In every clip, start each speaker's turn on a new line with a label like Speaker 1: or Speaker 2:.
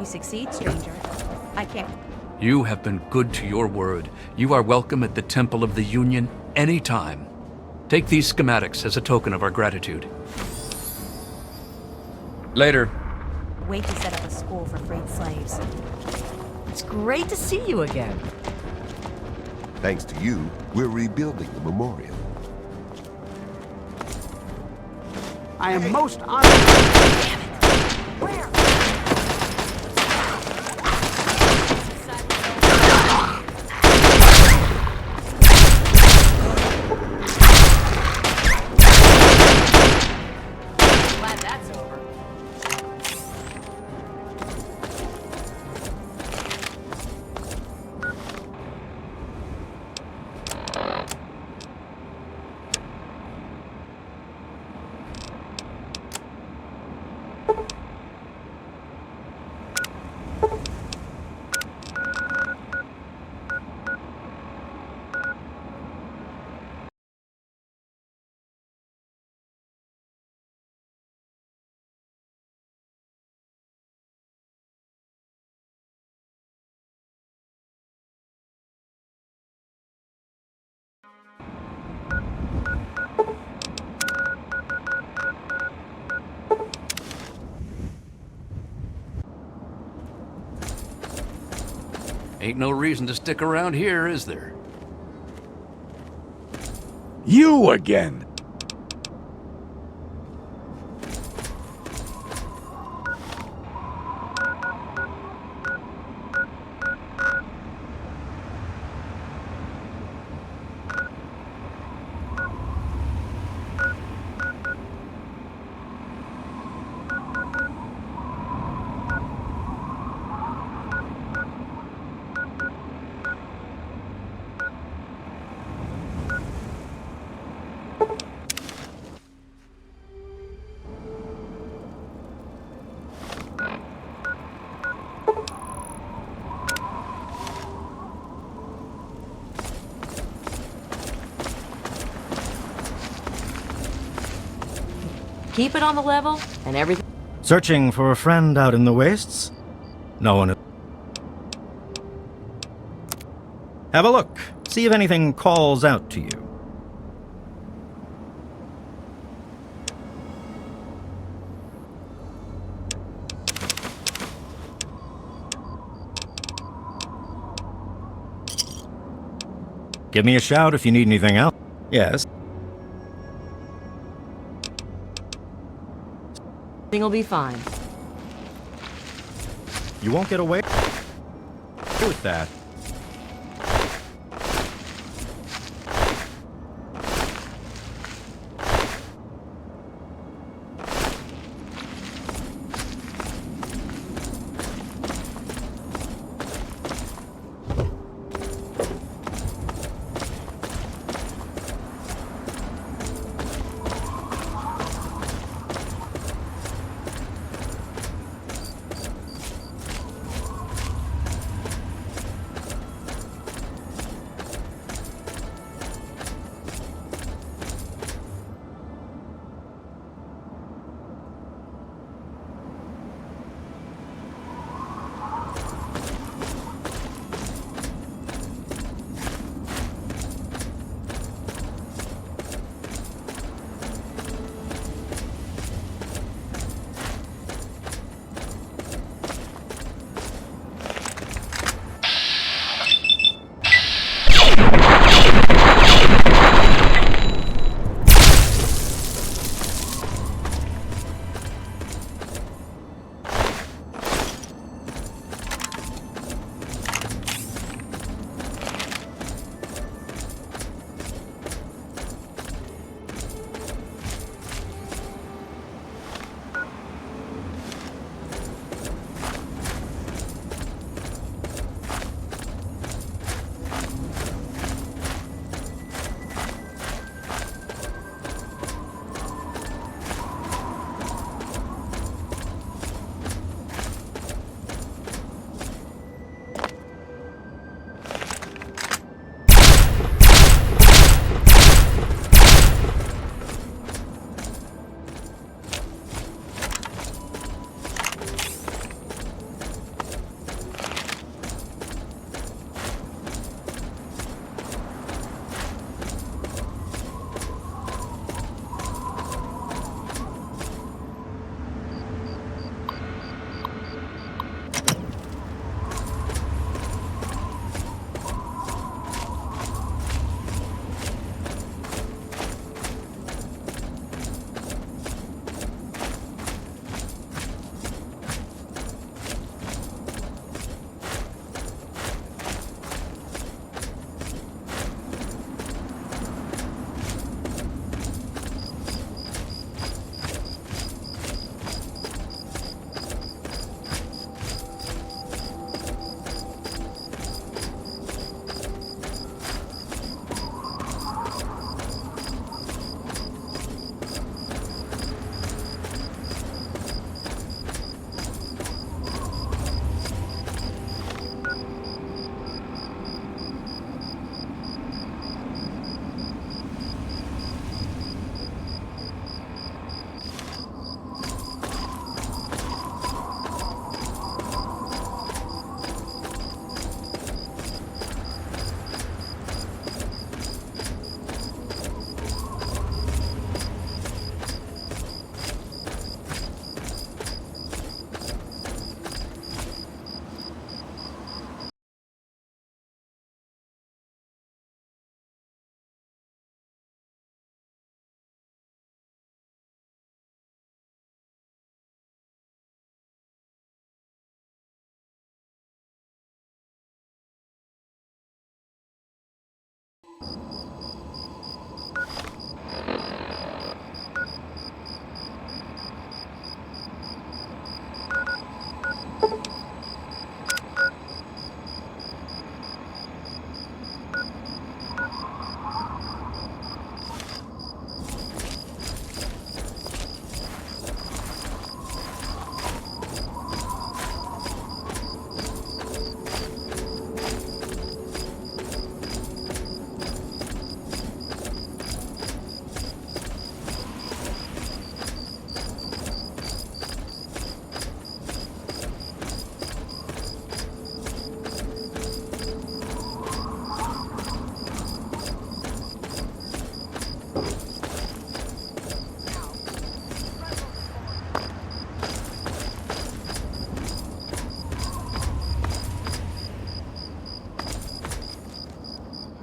Speaker 1: you succeed, stranger. I can't...
Speaker 2: You have been good to your word. You are welcome at the Temple of the Union anytime. Take these schematics as a token of our gratitude. Later.
Speaker 1: Wait to set up a school for freed slaves.
Speaker 3: It's great to see you again.
Speaker 4: Thanks to you, we're rebuilding the memorial.
Speaker 5: I am most honored.
Speaker 1: Where?
Speaker 3: Glad that's over.
Speaker 2: Ain't no reason to stick around here, is there?
Speaker 6: You again!
Speaker 3: Keep it on the level, and everything...
Speaker 7: Searching for a friend out in the wastes? No one... Have a look. See if anything calls out to you. Give me a shout if you need anything else. Yes.
Speaker 3: Everything will be fine.
Speaker 7: You won't get away with that.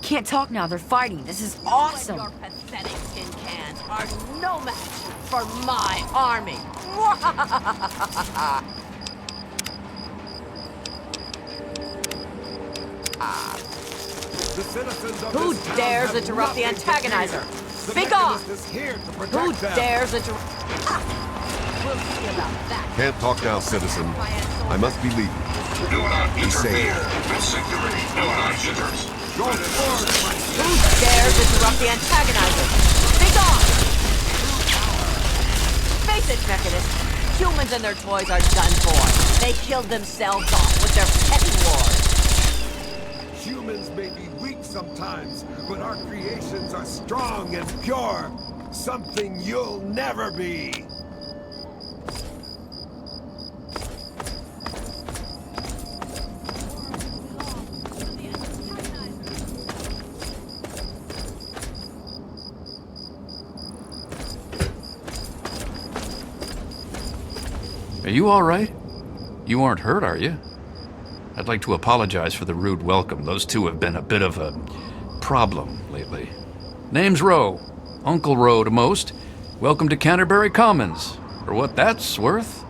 Speaker 3: can't talk now. They're fighting. This is awesome.
Speaker 8: Your pathetic tin cans are no match for my army.
Speaker 3: Who dares interrupt the antagonizer? Speak on! Who dares interrupt?
Speaker 8: We'll see about that.
Speaker 4: Can't talk now, citizen. I must be leaving.
Speaker 9: Do not
Speaker 4: Be safe.
Speaker 9: interfere with security. Do not jitters.
Speaker 3: Who dares interrupt the antagonizer? Speak on! Face it, Mechanist. Humans and their toys are done for. They killed themselves off with their petty wars.
Speaker 4: Humans may be weak sometimes, but our creations are strong and pure. Something you'll never be.
Speaker 2: Are you all right? You aren't hurt, are you? I'd like to apologize for the rude welcome. Those two have been a bit of a problem lately. Name's Rowe. Uncle Rowe to most. Welcome to Canterbury Commons. For what that's worth.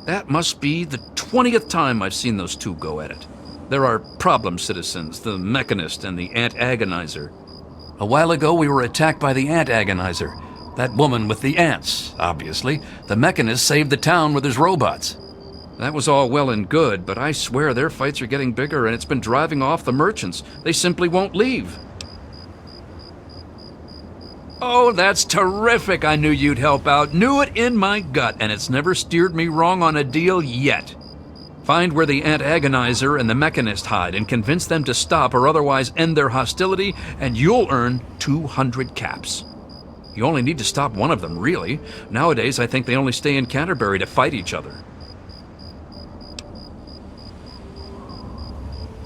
Speaker 2: That must be the 20th time I've seen those two go at it. There are problem citizens, the Mechanist and the Ant Agonizer. A while ago, we were attacked by the Ant Agonizer. That woman with the ants, obviously. The Mechanist saved the town with his robots. That was all well and good, but I swear their fights are getting bigger and it's been driving off the merchants. They simply won't leave. Oh, that's terrific. I knew you'd help out. Knew it in my gut, and it's never steered me wrong on a deal yet. Find where the Ant Agonizer and the Mechanist hide and convince them to stop or otherwise end their hostility, and you'll earn 200 caps. You only need to stop one of them, really. Nowadays, I think they only stay in Canterbury to fight each other.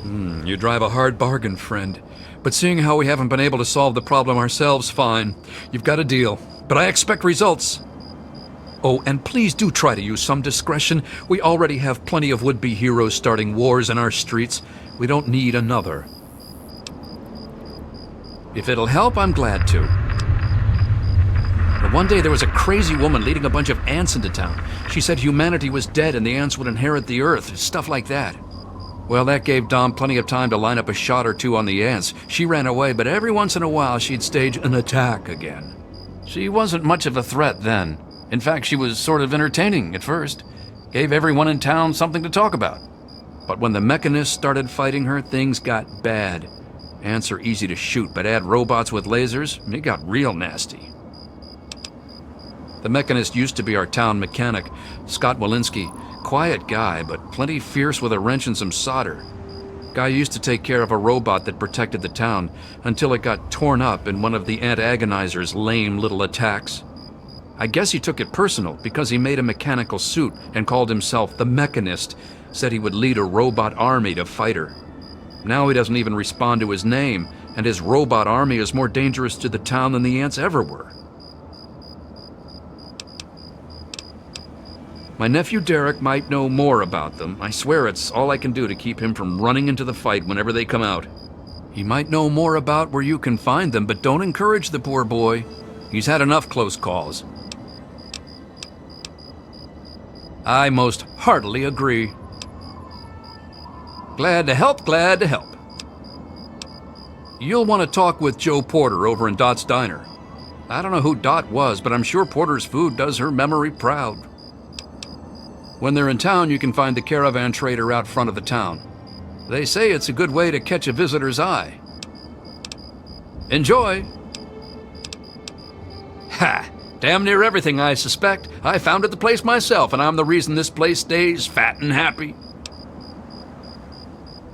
Speaker 2: You drive a hard bargain, friend. But seeing how we haven't been able to solve the problem ourselves, fine. You've got a deal. But I expect results. Oh, and please do try to use some discretion. We already have plenty of would-be heroes starting wars in our streets. We don't need another. If it'll help, I'm glad to. But one day there was a crazy woman leading a bunch of ants into town. She said humanity was dead and the ants would inherit the earth, stuff like that. Well, that gave Dom plenty of time to line up a shot or two on the ants. She ran away, but every once in a while she'd stage an attack again. She wasn't much of a threat then. In fact, she was sort of entertaining at first. Gave everyone in town something to talk about. But when the Mechanists started fighting her, things got bad. Ants are easy to shoot, but add robots with lasers, it got real nasty. The Mechanist used to be our town mechanic, Scott Walensky. Quiet guy, but plenty fierce with a wrench and some solder. Guy used to take care of a robot that protected the town until it got torn up in one of the Ant Agonizer's lame little attacks. I guess he took it personal because he made a mechanical suit and called himself the Mechanist, said he would lead a robot army to fight her. Now he doesn't even respond to his name, and his robot army is more dangerous to the town than the ants ever were. My nephew Derek might know more about them. I swear it's all I can do to keep him from running into the fight whenever they come out. He might know more about where you can find them, but don't encourage the poor boy. He's had enough close calls. I most heartily agree. Glad to help, glad to help. You'll want to talk with Joe Porter over in Dot's Diner. I don't know who Dot was, but I'm sure Porter's food does her memory proud. When they're in town, you can find the caravan trader out front of the town. They say it's a good way to catch a visitor's eye. Enjoy! Ha! Damn near everything, I suspect. I founded the place myself, and I'm the reason this place stays fat and happy.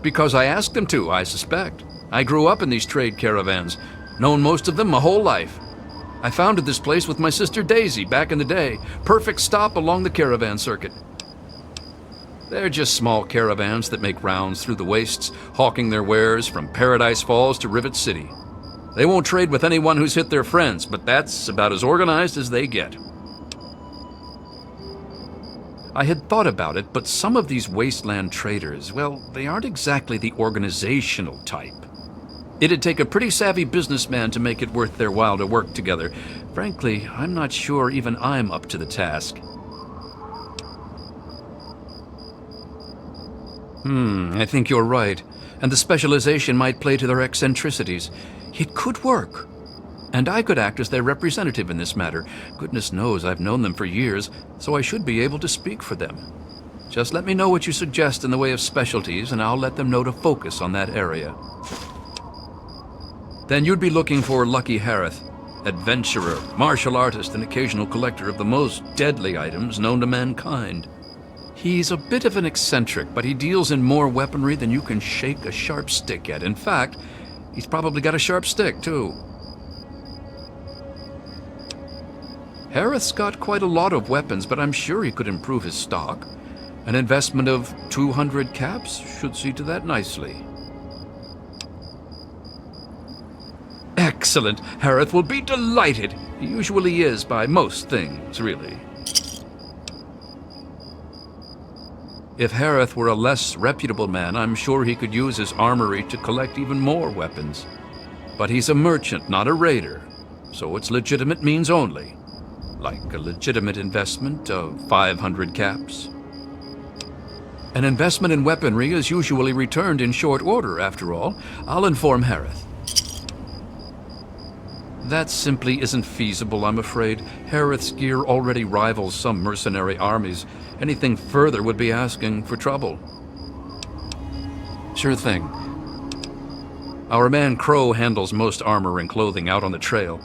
Speaker 2: Because I asked them to, I suspect. I grew up in these trade caravans, known most of them my whole life. I founded this place with my sister Daisy back in the day. Perfect stop along the caravan circuit. They're just small caravans that make rounds through the wastes, hawking their wares from Paradise Falls to Rivet City. They won't trade with anyone who's hit their friends, but that's about as organized as they get. I had thought about it, but some of these wasteland traders, well, they aren't exactly the organizational type. It'd take a pretty savvy businessman to make it worth their while to work together. Frankly, I'm not sure even I'm up to the task. I think you're right. And the specialization might play to their eccentricities. It could work. And I could act as their representative in this matter. Goodness knows I've known them for years, so I should be able to speak for them. Just let me know what you suggest in the way of specialties, and I'll let them know to focus on that area. Then you'd be looking for Lucky Harith, adventurer, martial artist, and occasional collector of the most deadly items known to mankind. He's a bit of an eccentric, but he deals in more weaponry than you can shake a sharp stick at. In fact, he's probably got a sharp stick, too. Harith's got quite a lot of weapons, but I'm sure he could improve his stock. An investment of 200 caps should see to that nicely. Excellent! Harith will be delighted. He usually is by most things, really. If Harith were a less reputable man, I'm sure he could use his armory to collect even more weapons. But he's a merchant, not a raider, so it's legitimate means only. Like a legitimate investment of 500 caps. An investment in weaponry is usually returned in short order, after all. I'll inform Harith. That simply isn't feasible, I'm afraid. Harith's gear already rivals some mercenary armies. Anything further would be asking for trouble. Sure thing. Our man Crow handles most armor and clothing out on the trail.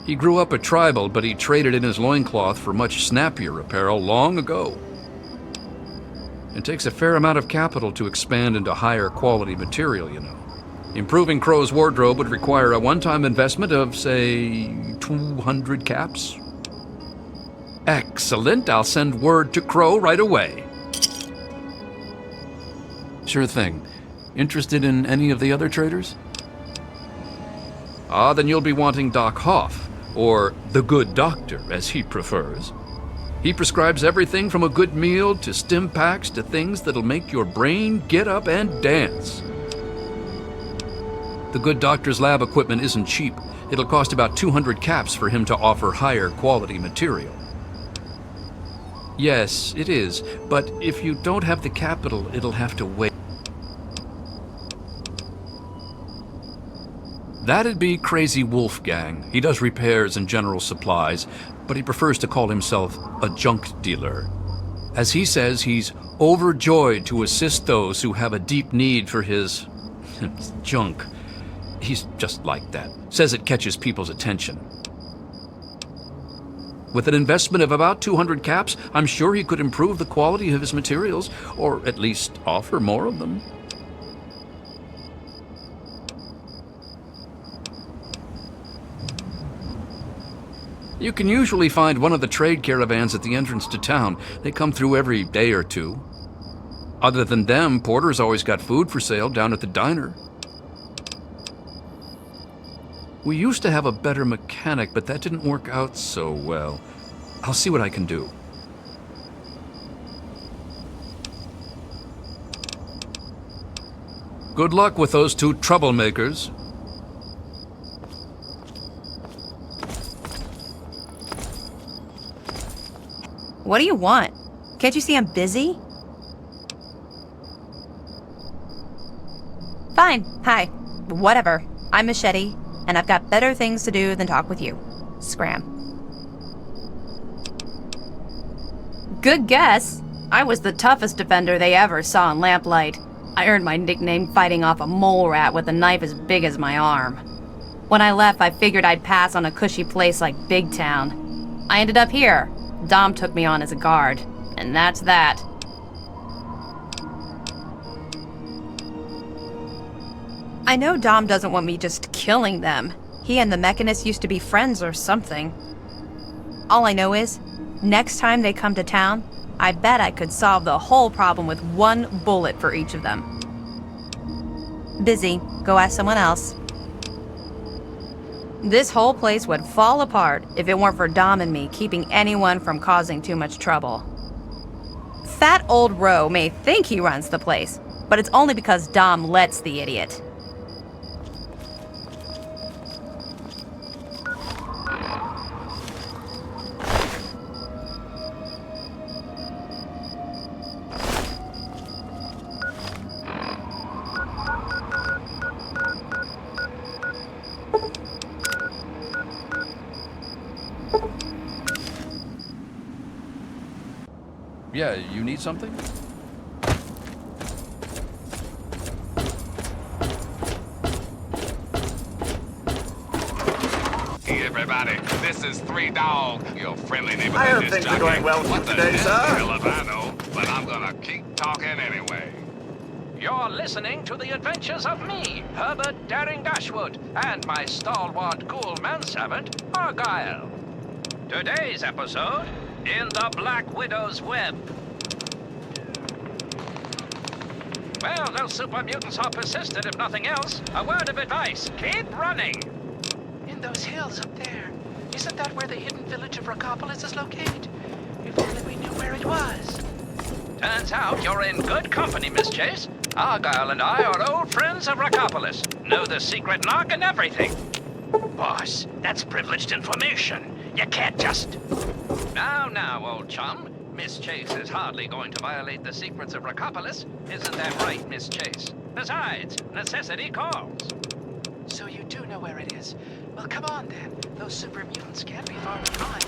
Speaker 2: He grew up a tribal, but he traded in his loincloth for much snappier apparel long ago. It takes a fair amount of capital to expand into higher quality material, you know. Improving Crow's wardrobe would require a one-time investment of, say, 200 caps. Excellent. I'll send word to Crow right away. Sure thing. Interested in any of the other traders? Ah, then you'll be wanting Doc Hoff, or the Good Doctor, as he prefers. He prescribes everything from a good meal to stim packs to things that'll make your brain get up and dance. The Good Doctor's lab equipment isn't cheap. It'll cost about 200 caps for him to offer higher quality material. Yes, it is, but if you don't have the capital, it'll have to wait. That'd be Crazy Wolfgang. He does repairs and general supplies, but he prefers to call himself a junk dealer. As he says, he's overjoyed to assist those who have a deep need for his junk. He's just like that. Says it catches people's attention. With an investment of about 200 caps, I'm sure he could improve the quality of his materials, or at least offer more of them. You can usually find one of the trade caravans at the entrance to town. They come through every day or two. Other than them, Porter's always got food for sale down at the diner. We used to have a better mechanic, but that didn't work out so well. I'll see what I can do. Good luck with those two troublemakers.
Speaker 1: What do you want? Can't you see I'm busy? Fine. Hi. Whatever. I'm Machete, and I've got better things to do than talk with you. Scram. Good guess. I was the toughest defender they ever saw in Lamplight. I earned my nickname fighting off a mole rat with a knife as big as my arm. When I left, I figured I'd pass on a cushy place like Big Town. I ended up here. Dom took me on as a guard, and that's that. I know Dom doesn't want me just killing them. He and the Mechanist used to be friends or something. All I know is, next time they come to town, I bet I could solve the whole problem with one bullet for each of them. Busy. Go ask someone else. This whole place would fall apart if it weren't for Dom and me keeping anyone from causing too much trouble. fat old Roe may think he runs the place, but it's only because Dom lets the idiot.
Speaker 2: Yeah, you need something?
Speaker 9: Hey everybody, this is Three Dog, your friendly neighborhood
Speaker 10: I hope
Speaker 9: disc
Speaker 10: things are
Speaker 9: jockey.
Speaker 10: going well with
Speaker 9: What
Speaker 10: you
Speaker 9: the
Speaker 10: today, sir.
Speaker 9: hell if I know, but I'm gonna keep talking anyway.
Speaker 11: You're listening to the adventures of me, Herbert Daring Dashwood, and my stalwart ghoul manservant, Argyle. Today's episode, In the Black Widow's Web. Well, those super mutants are persistent, if nothing else. A word of advice, keep running!
Speaker 12: In those hills up there, isn't that where the hidden village of Rockopolis is located? If only we knew where it was.
Speaker 11: Turns out you're in good company, Miss Chase. Argyle and I are old friends of Rockopolis. Know the secret knock and everything.
Speaker 12: Boss, that's privileged information. You can't just...
Speaker 11: Now, old chum. Miss Chase is hardly going to violate the secrets of Rockopolis. Isn't that right, Miss Chase? Besides, necessity calls.
Speaker 12: So you do know where it is. Well, come on then. Those super mutants can't be far behind.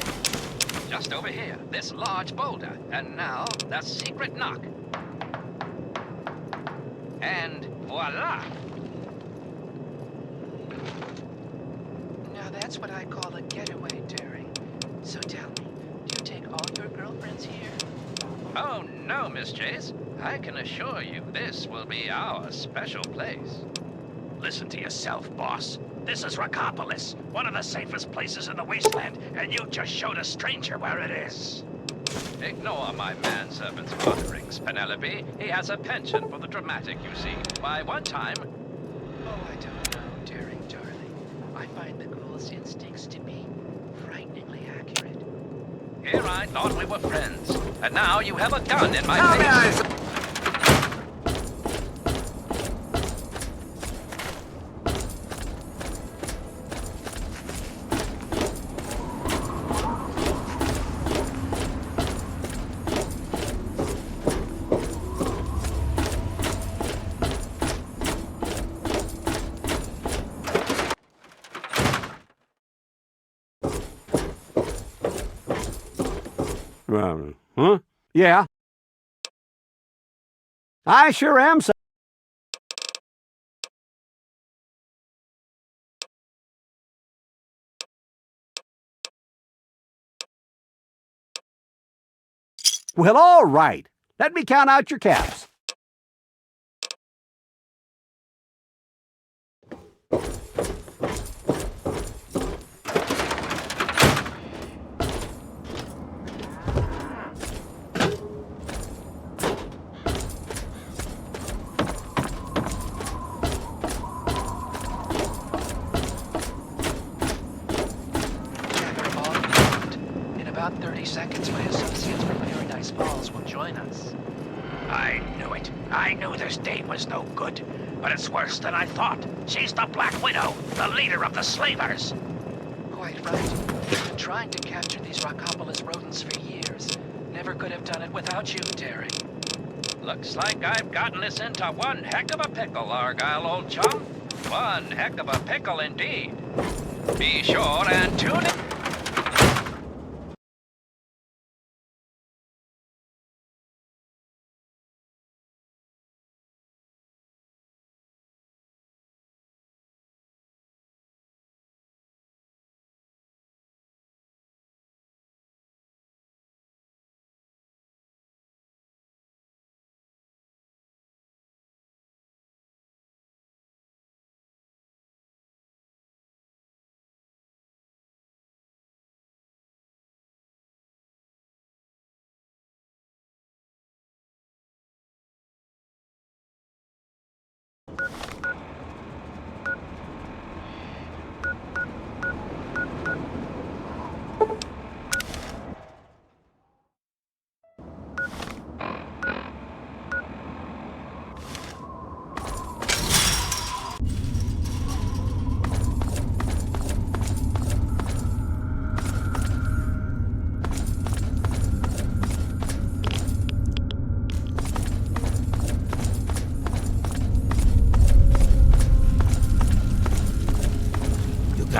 Speaker 11: Just over here, this large boulder. And now, the secret knock. And voila!
Speaker 12: Now that's what I call a getaway, Daring. So tell me, do you take all your girlfriends here?
Speaker 11: Oh, no, Miss Chase. I can assure you this will be our special place.
Speaker 10: Listen to yourself, boss. This is Rockopolis, one of the safest places in the wasteland, and you just showed a stranger where it is.
Speaker 11: Ignore my manservant's mutterings, Penelope. He has a penchant for the dramatic, you see. By one time...
Speaker 12: Oh, I don't know, Daring, darling. I find the ghoul's instincts to be frighteningly accurate.
Speaker 11: Here I thought we were friends, and now you have a gun in my face.
Speaker 5: Huh? Yeah. I sure am. Well, all right. Let me count out your caps.
Speaker 12: In about 30 seconds, my associates from Paradise Falls will join us.
Speaker 10: I knew it. I knew this dame was no good. But it's worse than I thought. She's the Black Widow, the leader of the slavers.
Speaker 12: Quite right. We've been trying to capture these Rockopolis rodents for years. Never could have done it without you, Daring.
Speaker 11: Looks like I've gotten this into one heck of a pickle, Argyle, old chum. One heck of a pickle indeed. Be sure and tune in.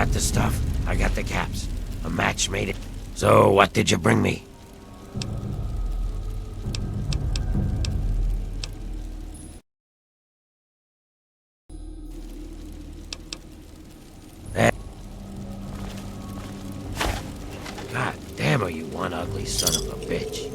Speaker 13: got the stuff. I got the caps. A match made it. So, what did you bring me? God damn, are you one ugly son of a bitch.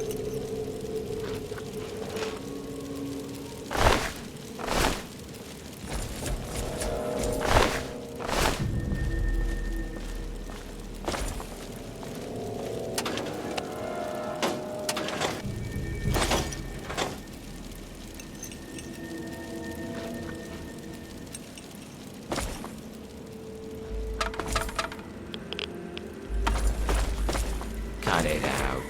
Speaker 13: Cut it out.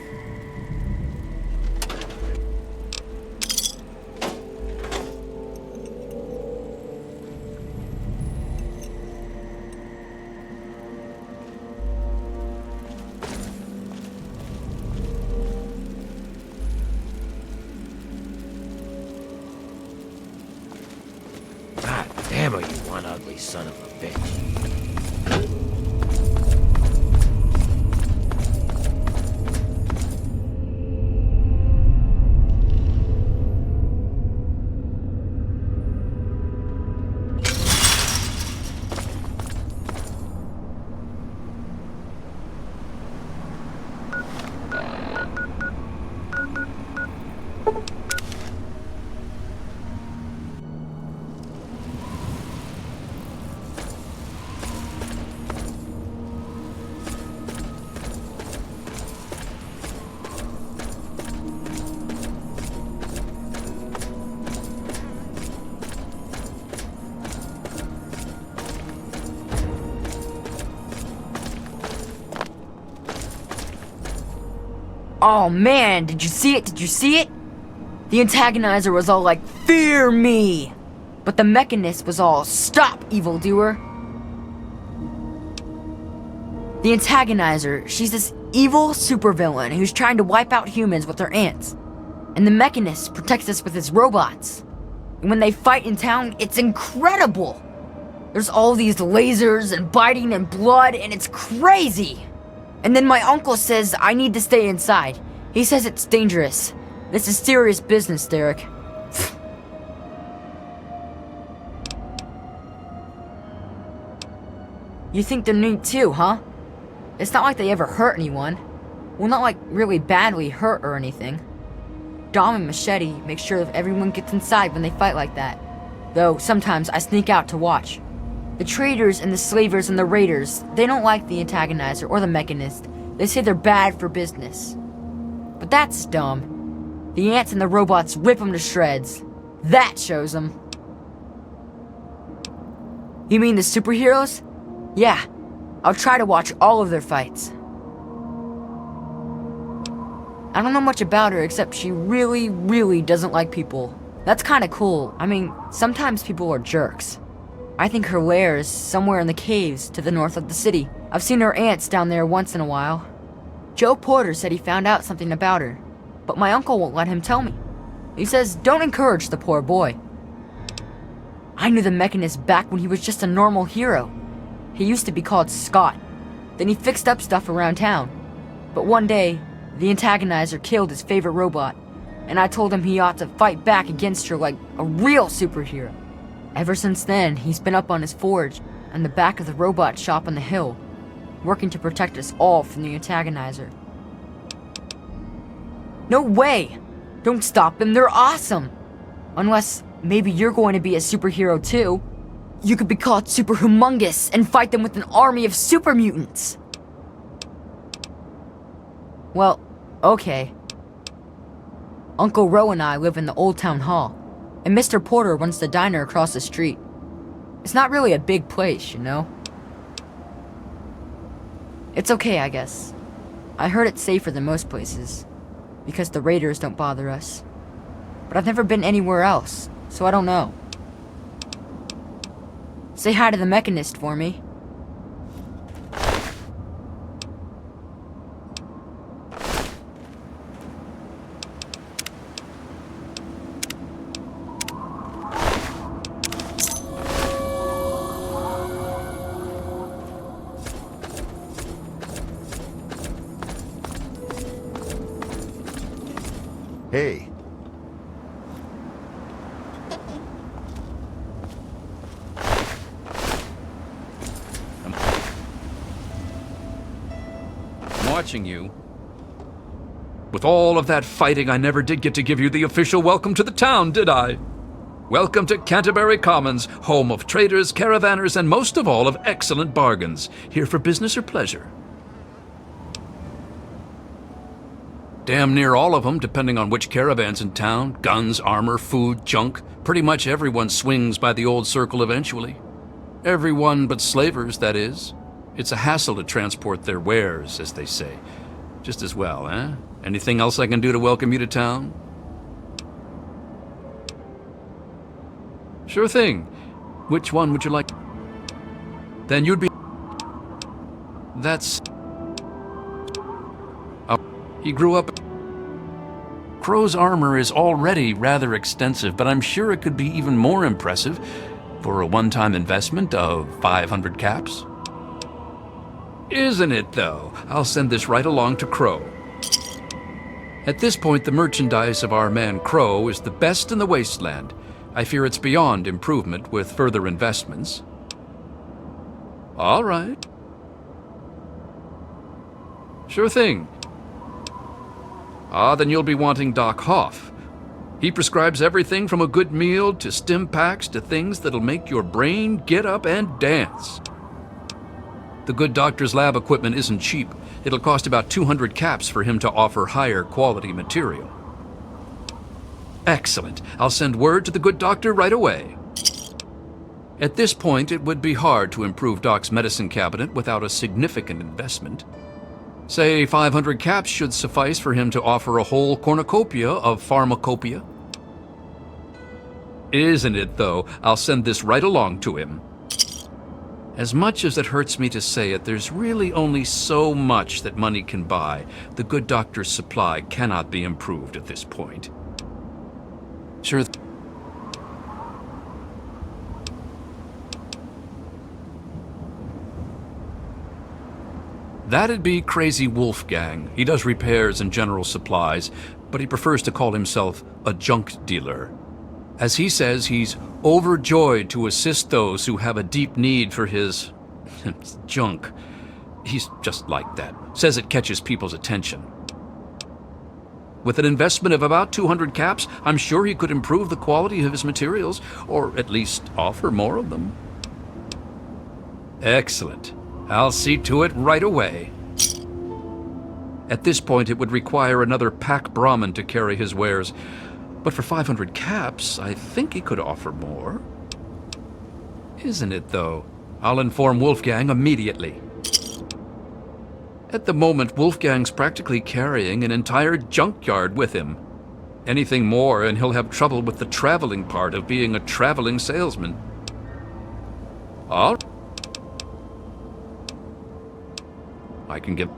Speaker 13: God damn, are you one ugly son of a bitch.
Speaker 14: Oh man, did you see it? Did you see it? The antagonizer was all like, "Fear me!" But the mechanist was all, "Stop, evildoer!" The antagonizer, she's this evil supervillain who's trying to wipe out humans with her ants. And the mechanist protects us with his robots. And when they fight in town, it's incredible! There's all these lasers and biting and blood, and it's crazy! And then my uncle says I need to stay inside. He says it's dangerous. This is serious business, Derek. You think they're neat too, huh? It's not like they ever hurt anyone. Well, not like really badly hurt or anything. Dom and Machete make sure that everyone gets inside when they fight like that. Though sometimes I sneak out to watch. The traders and the slavers and the raiders, they don't like the antagonizer or the mechanist. They say they're bad for business. But that's dumb. The ants and the robots rip them to shreds. That shows them. You mean the superheroes? Yeah, I'll try to watch all of their fights. I don't know much about her except she really, really doesn't like people. That's kinda cool. I mean, sometimes people are jerks. I think her lair is somewhere in the caves to the north of the city. I've seen her ants down there once in a while. Joe Porter said he found out something about her, but my uncle won't let him tell me. He says, don't encourage the poor boy. I knew the mechanist back when he was just a normal hero. He used to be called Scott. Then he fixed up stuff around town. But one day, the antagonizer killed his favorite robot, and I told him he ought to fight back against her like a real superhero. Ever since then, he's been up on his forge and the back of the robot shop on the hill, working to protect us all from the antagonizer. No way! Don't stop them, they're awesome! Unless maybe you're going to be a superhero too. You could be called Super Humongous and fight them with an army of super mutants. Well, okay. Uncle Ro and I live in the Old Town Hall, and Mr. Porter runs the diner across the street. It's not really a big place, you know? It's okay, I guess. I heard it's safer than most places, because the raiders don't bother us. But I've never been anywhere else, so I don't know. Say hi to the mechanist for me.
Speaker 15: Hey.
Speaker 2: I'm watching you. With all of that fighting, I never did get to give you the official welcome to the town, did I? Welcome to Canterbury Commons, home of traders, caravanners, and most of all of excellent bargains. Here for business or pleasure? Damn near all of them, depending on which caravan's in town. Guns, armor, food, junk. Pretty much everyone swings by the old circle eventually. Everyone but slavers, that is. It's a hassle to transport their wares, as they say. Just as well, eh? Anything else I can do to welcome you to town? Sure thing. Which one would you like? Then you'd be... That's... Oh, he grew up... Crow's armor is already rather extensive, but I'm sure it could be even more impressive for a one-time investment of 500 caps. Isn't it, though? I'll send this right along to Crow. At this point, the merchandise of our man Crow is the best in the wasteland. I fear it's beyond improvement with further investments. All right. Sure thing. Ah, then you'll be wanting Doc Hoff. He prescribes everything from a good meal to stim packs to things that'll make your brain get up and dance. The good doctor's lab equipment isn't cheap. It'll cost about 200 caps for him to offer higher quality material. Excellent. I'll send word to the good doctor right away. At this point, it would be hard to improve Doc's medicine cabinet without a significant investment. Say 500 caps should suffice for him to offer a whole cornucopia of pharmacopoeia. Isn't it, though? I'll send this right along to him. As much as it hurts me to say it, there's really only so much that money can buy. The good doctor's supply cannot be improved at this point. Sure. That'd be Crazy Wolfgang. He does repairs and general supplies, but he prefers to call himself a junk dealer. As he says, he's overjoyed to assist those who have a deep need for his junk. He's just like that. Says it catches people's attention. With an investment of about 200 caps, I'm sure he could improve the quality of his materials, or at least offer more of them. Excellent. I'll see to it right away. At this point, it would require another pack Brahmin to carry his wares. But for 500 caps, I think he could offer more. Isn't it, though? I'll inform Wolfgang immediately. At the moment, Wolfgang's practically carrying an entire junkyard with him. Anything more, and he'll have trouble with the traveling part of being a traveling salesman. All right. I can give...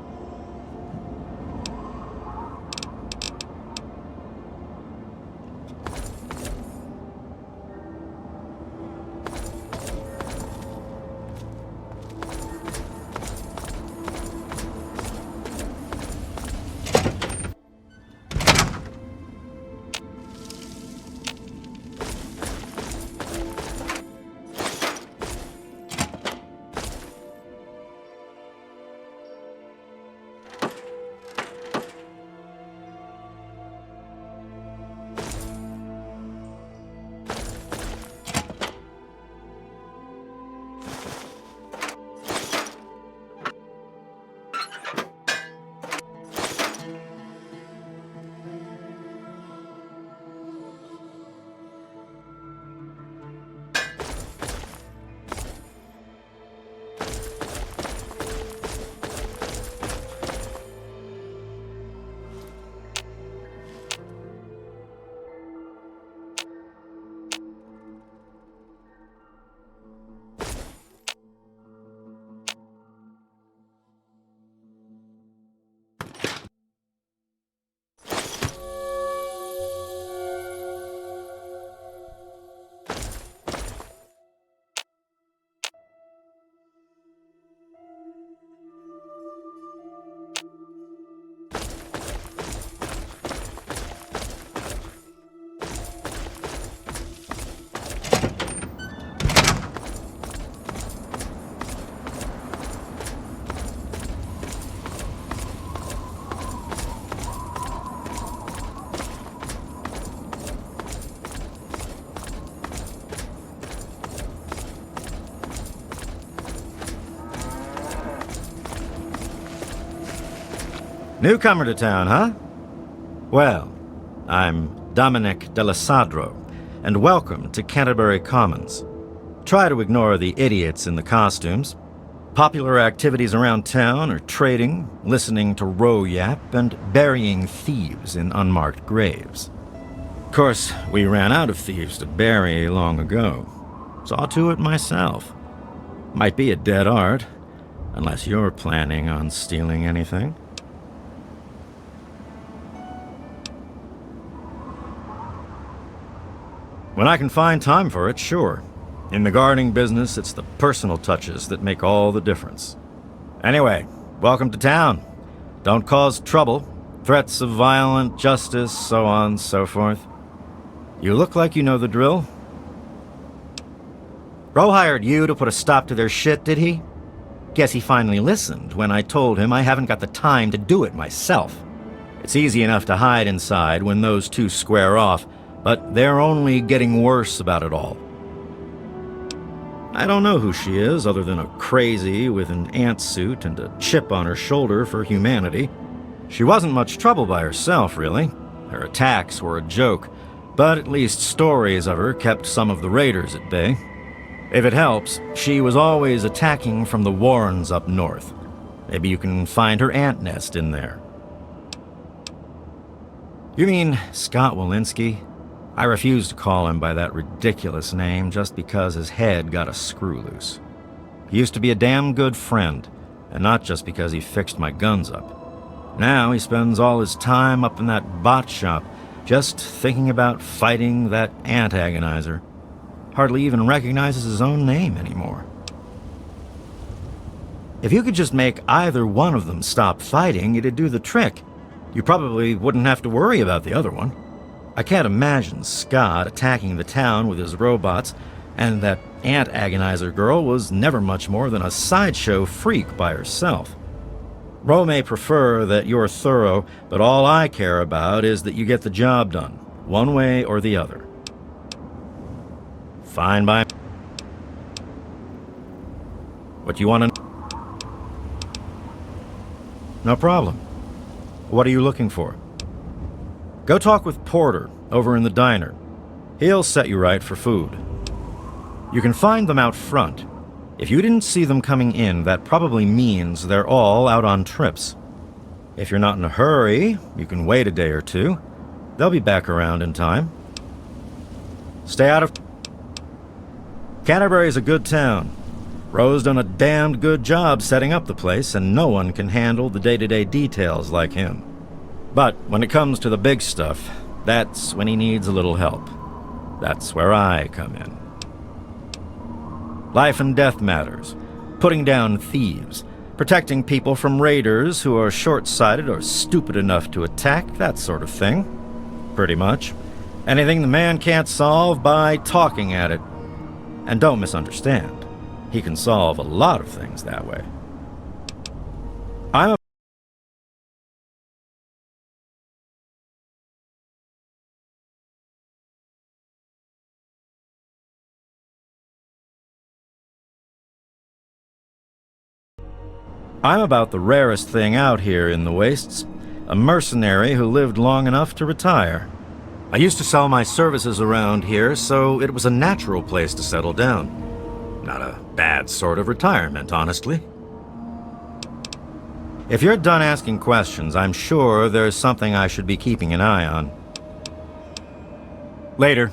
Speaker 7: Newcomer to town, huh? Well, I'm Dominic Delasadro, and welcome to Canterbury Commons. Try to ignore the idiots in the costumes. Popular activities around town are trading, listening to row yap, and burying thieves in unmarked graves. Of course, we ran out of thieves to bury long ago. Saw to it myself. Might be a dead art, unless you're planning on stealing anything. When I can find time for it, sure. In the gardening business, it's the personal touches that make all the difference. Anyway, welcome to town. Don't cause trouble. Threats of violent justice, so on, so forth. You look like you know the drill. Ro hired you to put a stop to their shit, did he? Guess he finally listened when I told him I haven't got the time to do it myself. It's easy enough to hide inside when those two square off, but they're only getting worse about it all. I don't know who she is, other than a crazy with an ant suit and a chip on her shoulder for humanity. She wasn't much trouble by herself, really. Her attacks were a joke, but at least stories of her kept some of the raiders at bay. If it helps, she was always attacking from the Warrens up north. Maybe you can find her ant nest in there. You mean Scott Walensky? I refuse to call him by that ridiculous name just because his head got a screw loose. He used to be a damn good friend, and not just because he fixed my guns up. Now he spends all his time up in that bot shop, just thinking about fighting that ant agonizer. Hardly even recognizes his own name anymore. If you could just make either one of them stop fighting, it'd do the trick. You probably wouldn't have to worry about the other one. I can't imagine Scott attacking the town with his robots, and that ant agonizer girl was never much more than a sideshow freak by herself. Ro may prefer that you're thorough, but all I care about is that you get the job done, one way or the other. Fine by... What you want to know? No problem. What are you looking for? Go talk with Porter over in the diner. He'll set you right for food. You can find them out front. If you didn't see them coming in, that probably means they're all out on trips. If you're not in a hurry, you can wait a day or two. They'll be back around in time. Stay out of... Canterbury's a good town. Ro's done a damned good job setting up the place, and no one can handle the day-to-day details like him. But when it comes to the big stuff, that's when he needs a little help. That's where I come in. Life and death matters. Putting down thieves. Protecting people from raiders who are short-sighted or stupid enough to attack, that sort of thing. Pretty much. Anything the man can't solve by talking at it. And don't misunderstand. He can solve a lot of things that way. I'm about the rarest thing out here in the wastes. A mercenary who lived long enough to retire. I used to sell my services around here, so it was a natural place to settle down. Not a bad sort of retirement, honestly. If you're done asking questions, I'm sure there's something I should be keeping an eye on. Later.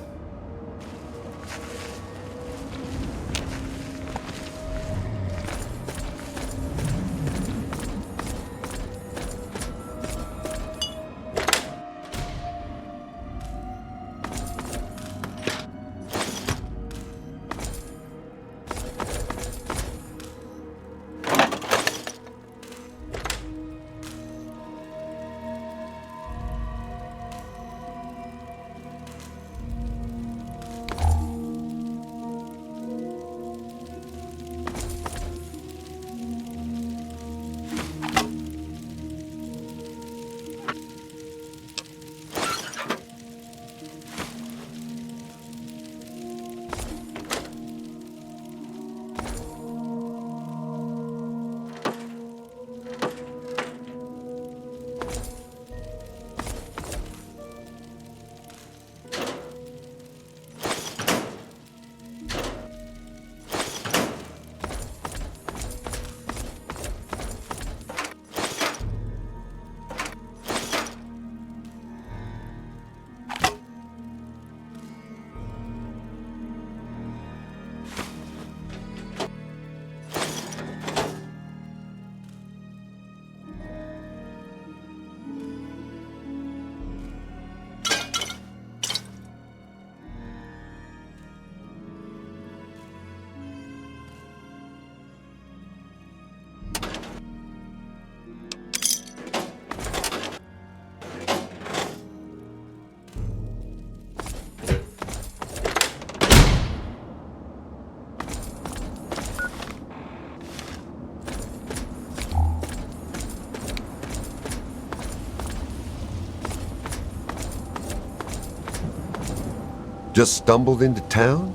Speaker 4: Just stumbled into town?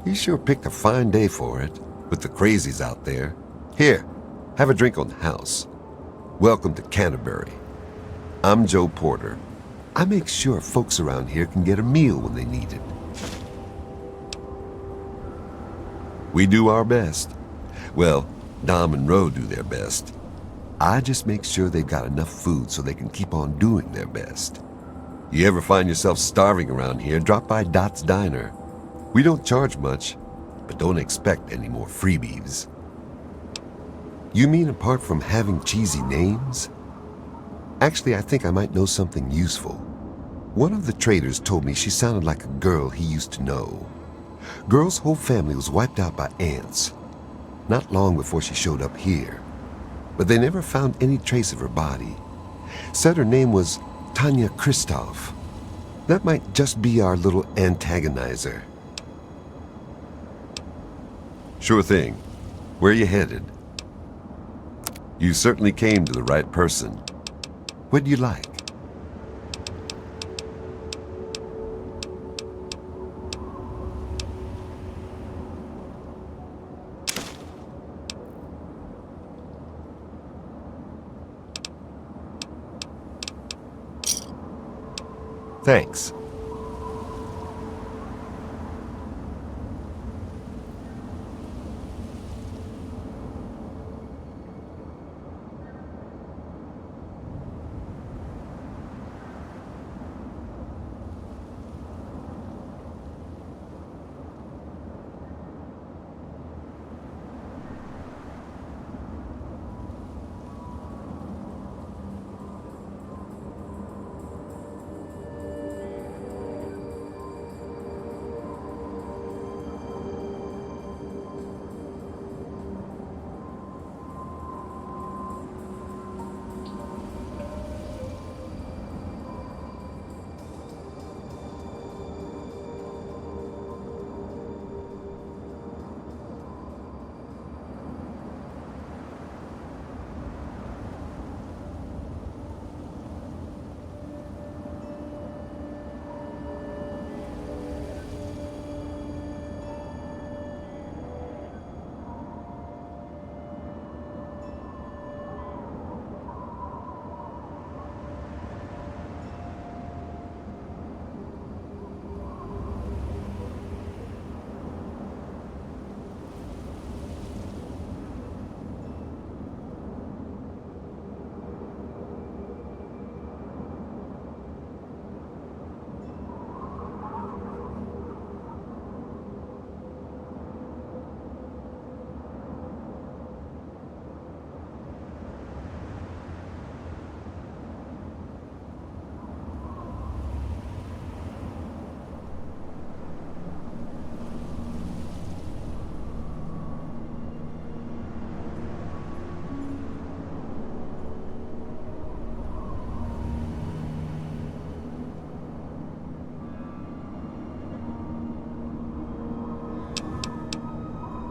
Speaker 4: You sure picked a fine day for it, with the crazies out there. Here, have a drink on the house. Welcome to Canterbury. I'm Joe Porter. I make sure folks around here can get a meal when they need it. We do our best. Well, Dom and Ro do their best. I just make sure they've got enough food so they can keep on doing their best. You ever find yourself starving around here, drop by Dot's Diner. We don't charge much, but don't expect any more freebies. You mean apart from having cheesy names? Actually, I think I might know something useful. One of the traders told me she sounded like a girl he used to know. Girl's whole family was wiped out by ants, not long before she showed up here. But they never found any trace of her body. Said her name was Tanya Kristoff. That might just be our little antagonizer. Sure thing. Where are you headed? You certainly came to the right person. What'd you like? Thanks.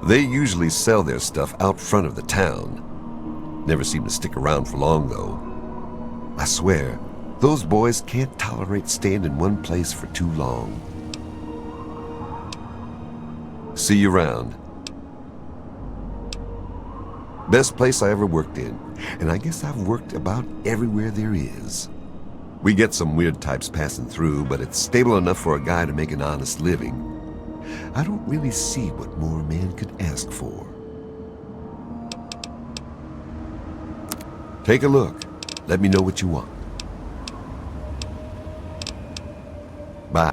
Speaker 4: They usually sell their stuff out front of the town. Never seem to stick around for long, though. I swear, those boys can't tolerate staying in one place for too long. See you around. Best place I ever worked in, and I guess I've worked about everywhere there is. We get some weird types passing through, but it's stable enough for a guy to make an honest living. I don't really see what more a man could ask for. Take a look. Let me know what you want. Bye.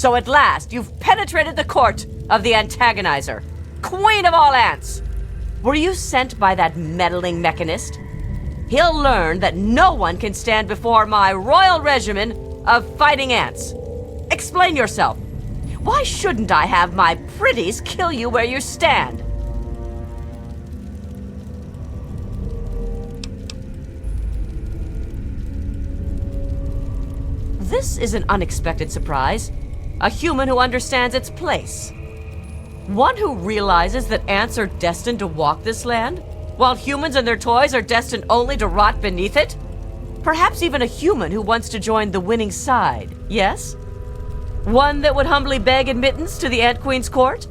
Speaker 3: So at last, you've penetrated the court of the antagonizer, queen of all ants. Were you sent by that meddling mechanist? He'll learn that no one can stand before my royal regimen of fighting ants. Explain yourself. Why shouldn't I have my pretties kill you where you stand? This is an unexpected surprise. A human who understands its place. One who realizes that ants are destined to walk this land, while humans and their toys are destined only to rot beneath it? Perhaps even a human who wants to join the winning side, yes? One that would humbly beg admittance to the Ant Queen's court?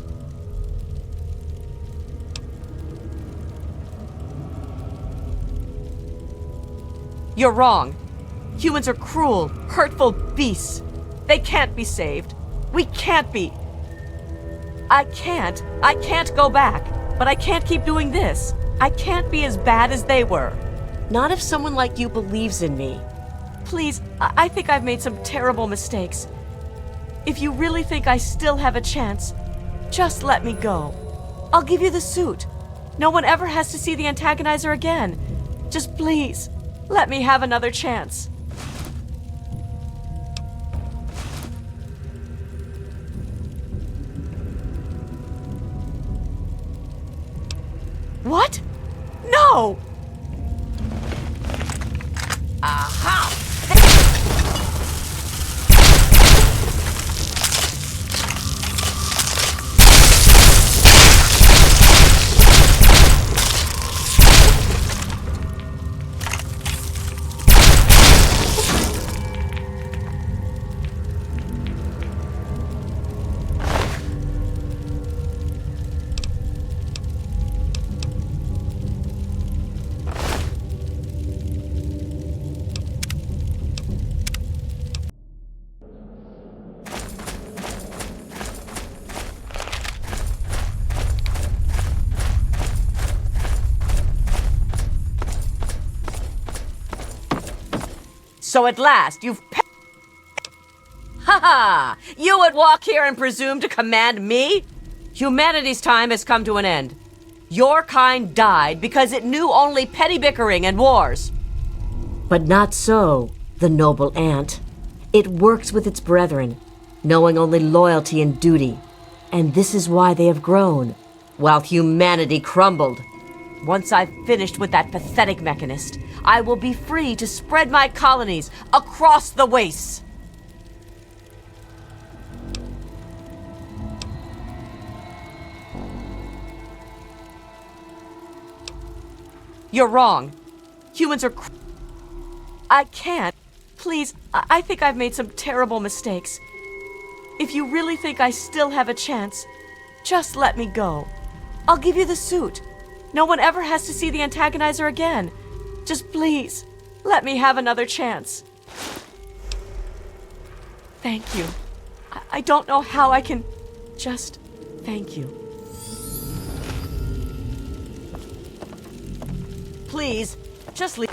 Speaker 3: You're wrong. Humans are cruel, hurtful beasts. They can't be saved. We can't be. I can't go back. But I can't keep doing this. I can't be as bad as they were. Not if someone like you believes in me. Please, I think I've made some terrible mistakes. If you really think I still have a chance, just let me go. I'll give you the suit. No one ever has to see the antagonizer again. Just please, let me have another chance. What? No! Aha! So at last, you've Ha ha! You would walk here and presume to command me? Humanity's time has come to an end. Your kind died because it knew only petty bickering and wars. But not so, the noble ant. It works with its brethren, knowing only loyalty and duty. And this is why they have grown, while humanity crumbled. Once I've finished with that pathetic mechanist, I will be free to spread my colonies across the wastes. You're wrong. Humans are I can't. Please, I think I've made some terrible mistakes. If you really think I still have a chance, just let me go. I'll give you the suit. No one ever has to see the antagonizer again. Just please, let me have another chance. Thank you. I don't know how I can just thank you. Please, just leave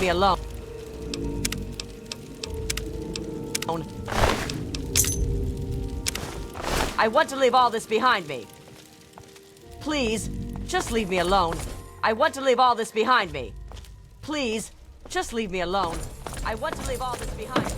Speaker 3: me alone. I want to leave all this behind me. Please, just leave me alone. I want to leave all this behind me. Please, just leave me alone. I want to leave all this behind me.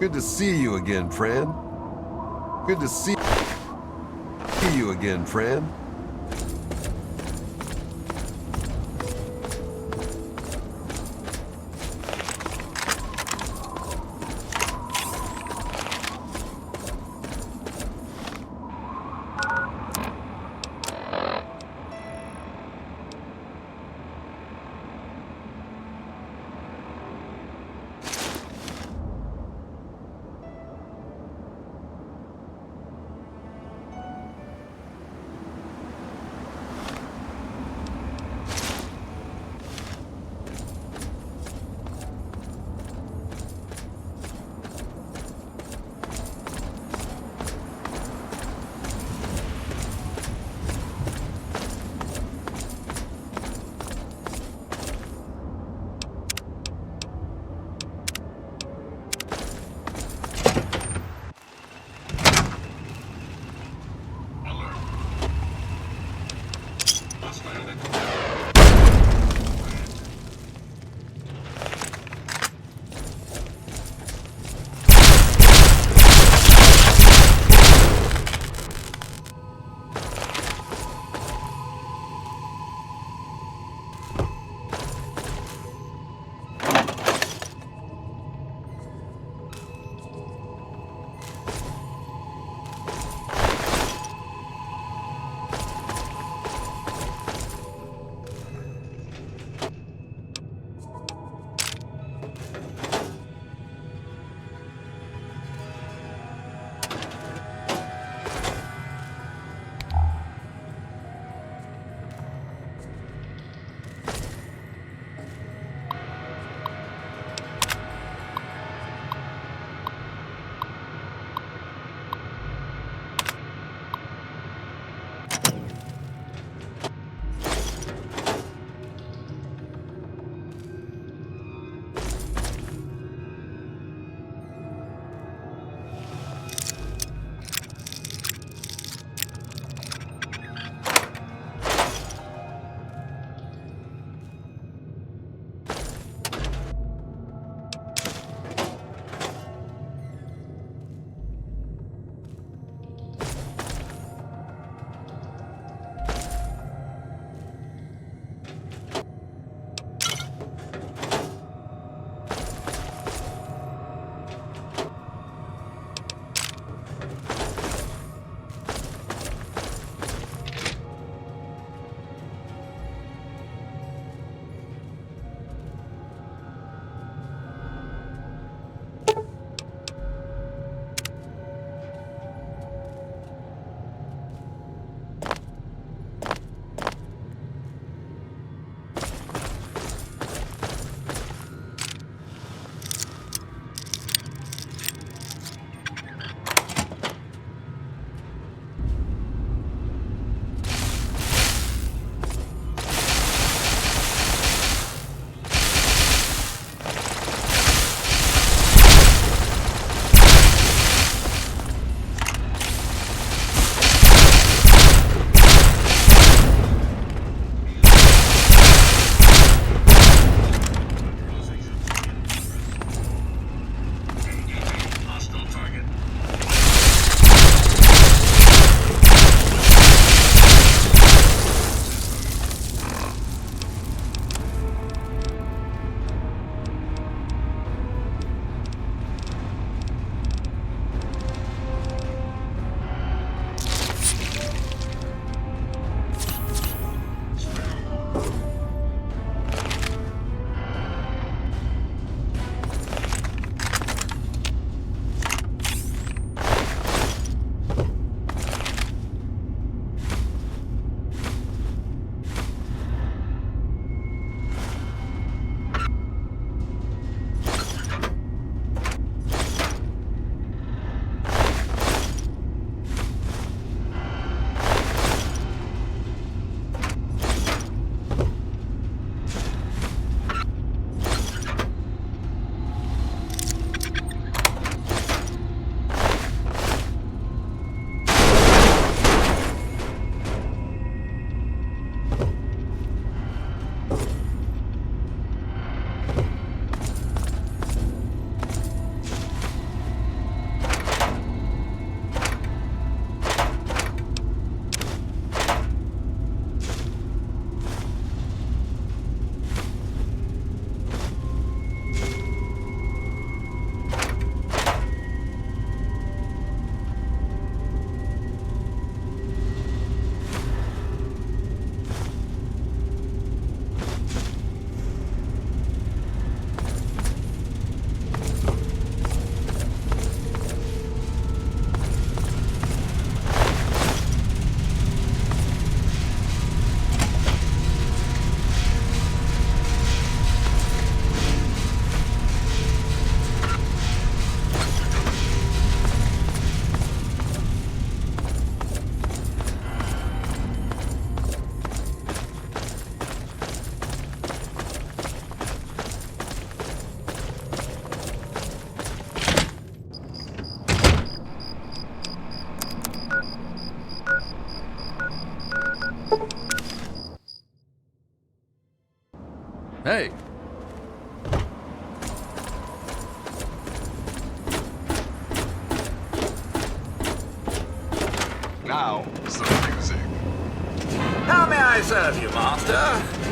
Speaker 4: Good to see you again, friend. Good to see you again, friend.
Speaker 2: Hey.
Speaker 9: Now, some music.
Speaker 6: How may I serve you, master?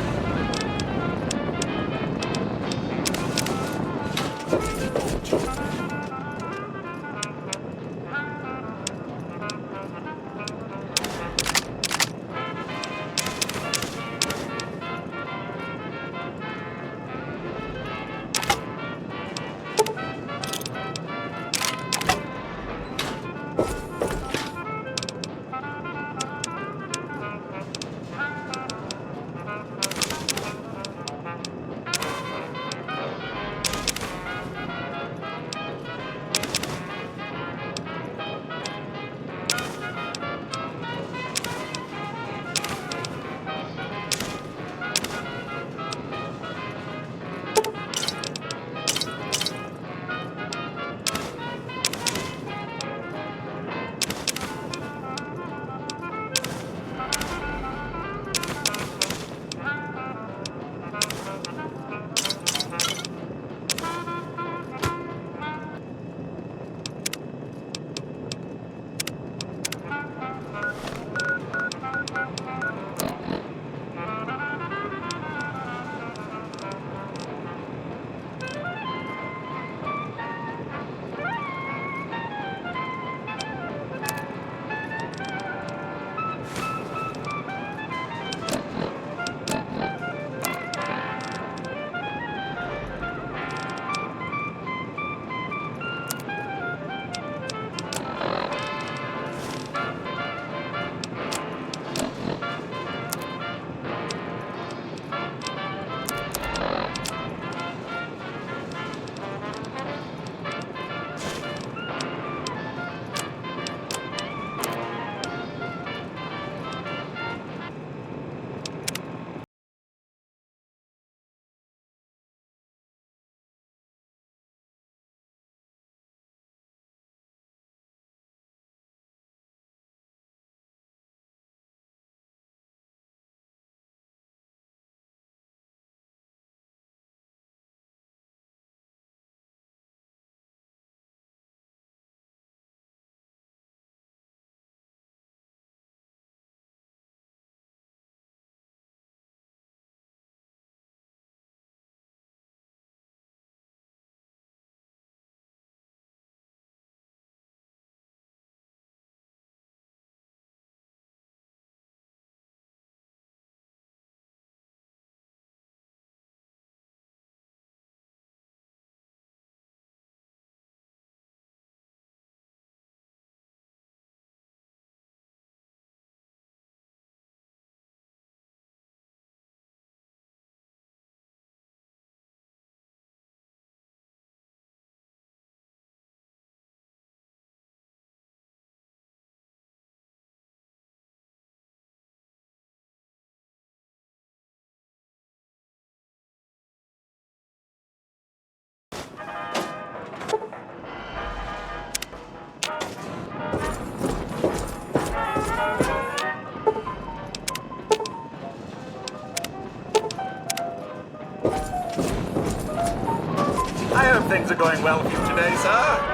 Speaker 6: I hope things are going well for you today, sir.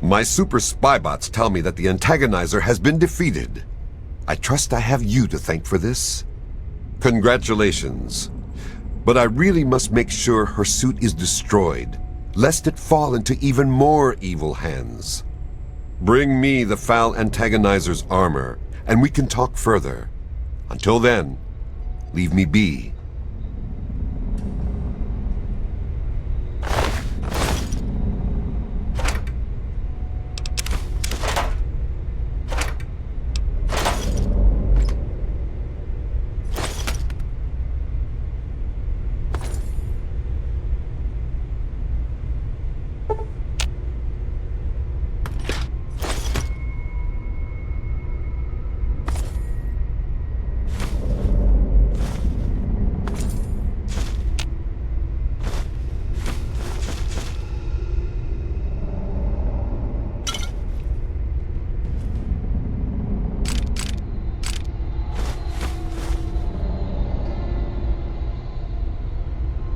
Speaker 4: My super spy bots tell me that the antagonizer has been defeated. I trust I have you to thank for this. Congratulations. But I really must make sure her suit is destroyed, lest it fall into even more evil hands. Bring me the foul antagonizer's armor, and we can talk further. Until then, leave me be.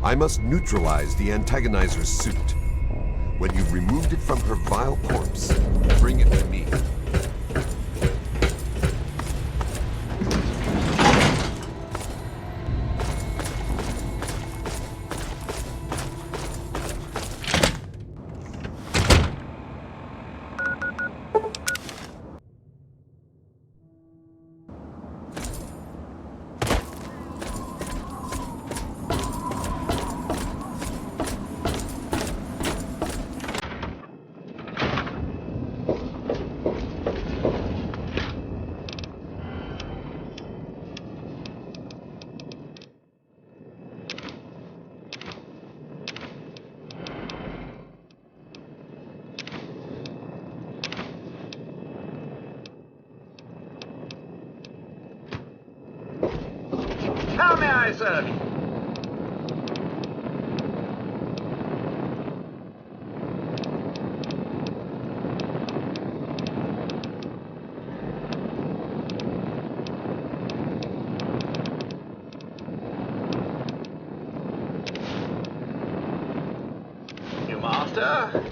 Speaker 4: I must neutralize the antagonizer's suit. When you've removed it from her vile corpse, bring it to me.
Speaker 6: How may I serve you? You master?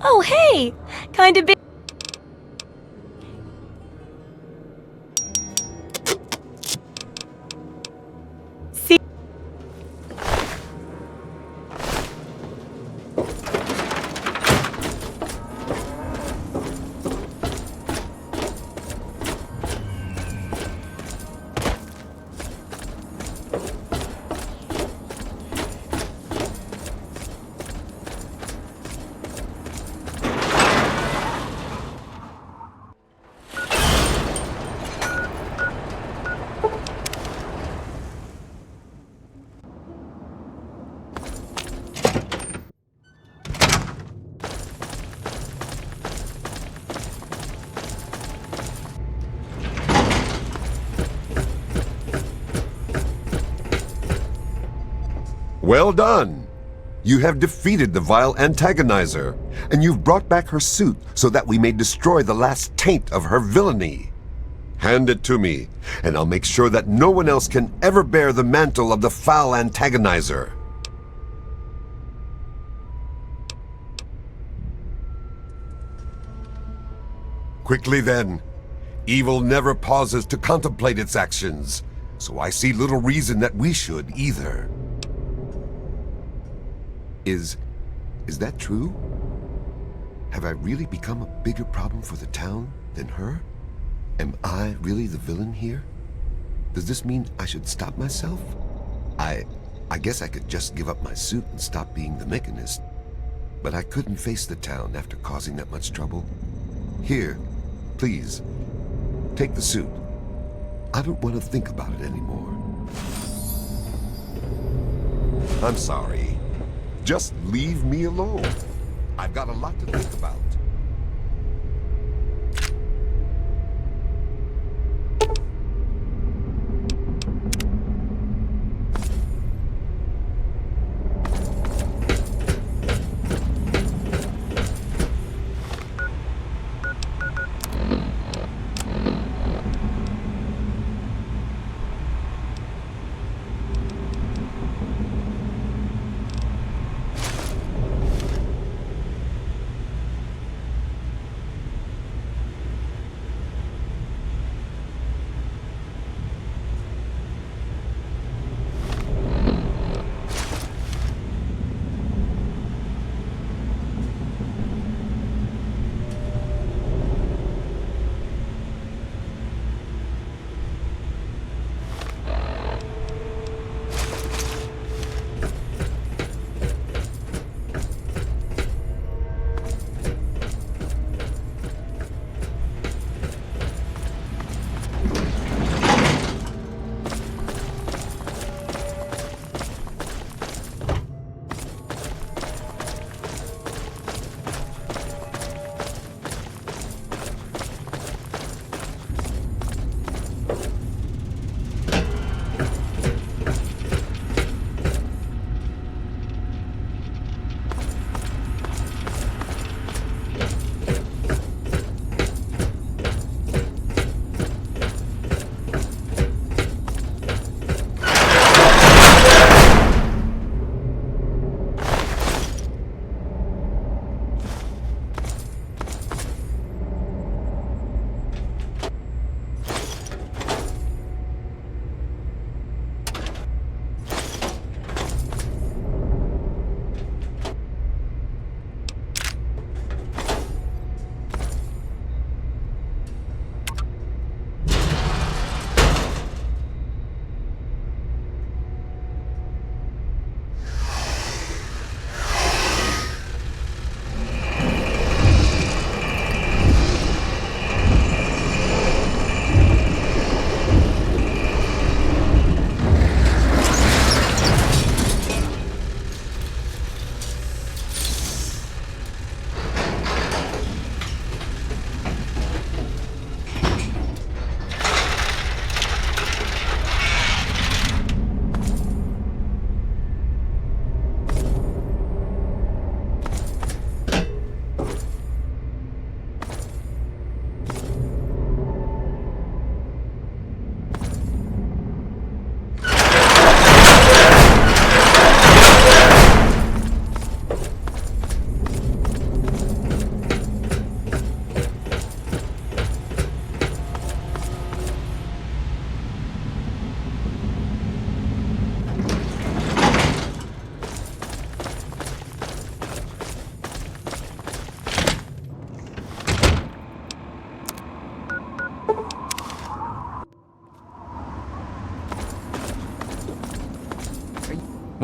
Speaker 15: Oh, hey! Kinda big. See?
Speaker 4: Well done! You have defeated the vile antagonizer, and you've brought back her suit so that we may destroy the last taint of her villainy. Hand it to me, and I'll make sure that no one else can ever bear the mantle of the foul antagonizer. Quickly then. Evil never pauses to contemplate its actions, so I see little reason that we should either. Is that true? Have I really become a bigger problem for the town than her? Am I really the villain here? Does this mean I should stop myself? I guess I could just give up my suit and stop being the mechanist. But I couldn't face the town after causing that much trouble. Here, please, take the suit. I don't want to think about it anymore. I'm sorry. Just leave me alone. I've got a lot to think about.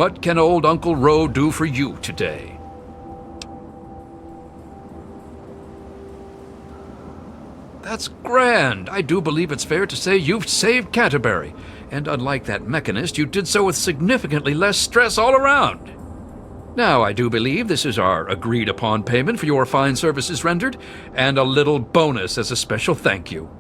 Speaker 2: What can old Uncle Ro do for you today? That's grand. I do believe it's fair to say you've saved Canterbury. And unlike that mechanist, you did so with significantly less stress all around. Now, I do believe this is our agreed-upon payment for your fine services rendered, and a little bonus as a special thank you.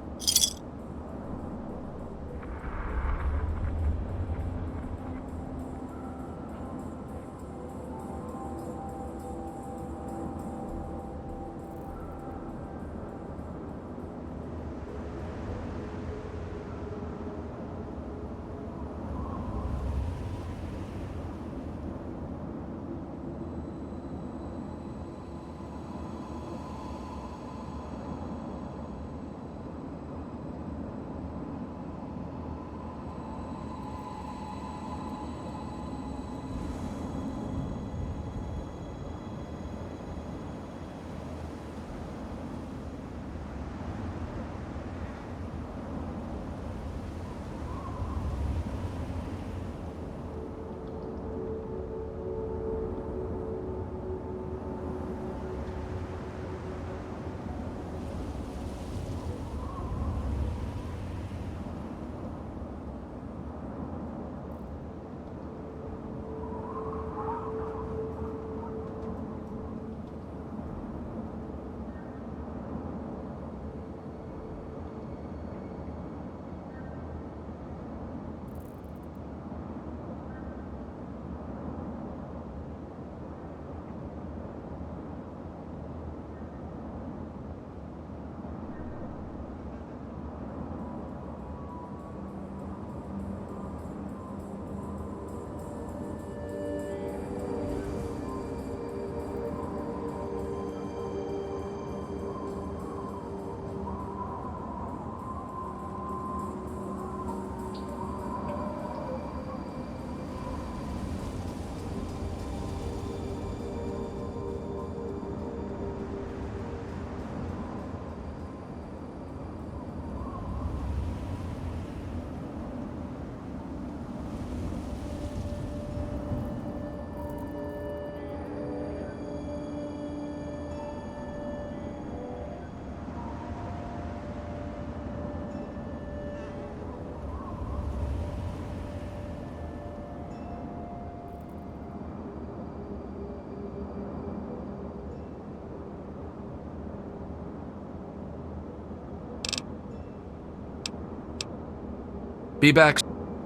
Speaker 2: Be back.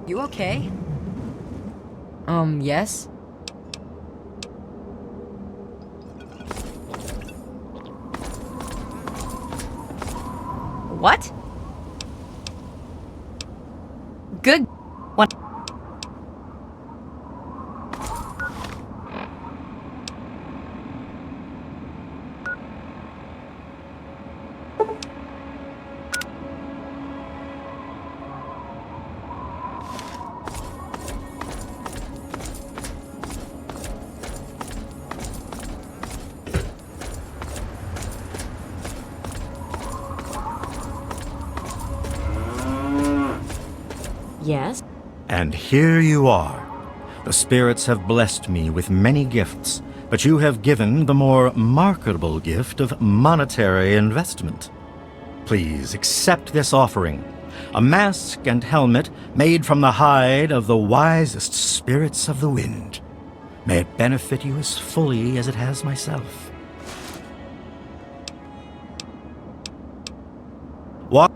Speaker 14: You okay? Yes?
Speaker 1: What? Good. What?
Speaker 3: Yes?
Speaker 7: And here you are. The spirits have blessed me with many gifts, but you have given the more marketable gift of monetary investment. Please accept this offering, a mask and helmet made from the hide of the wisest spirits of the wind. May it benefit you as fully as it has myself. Walk.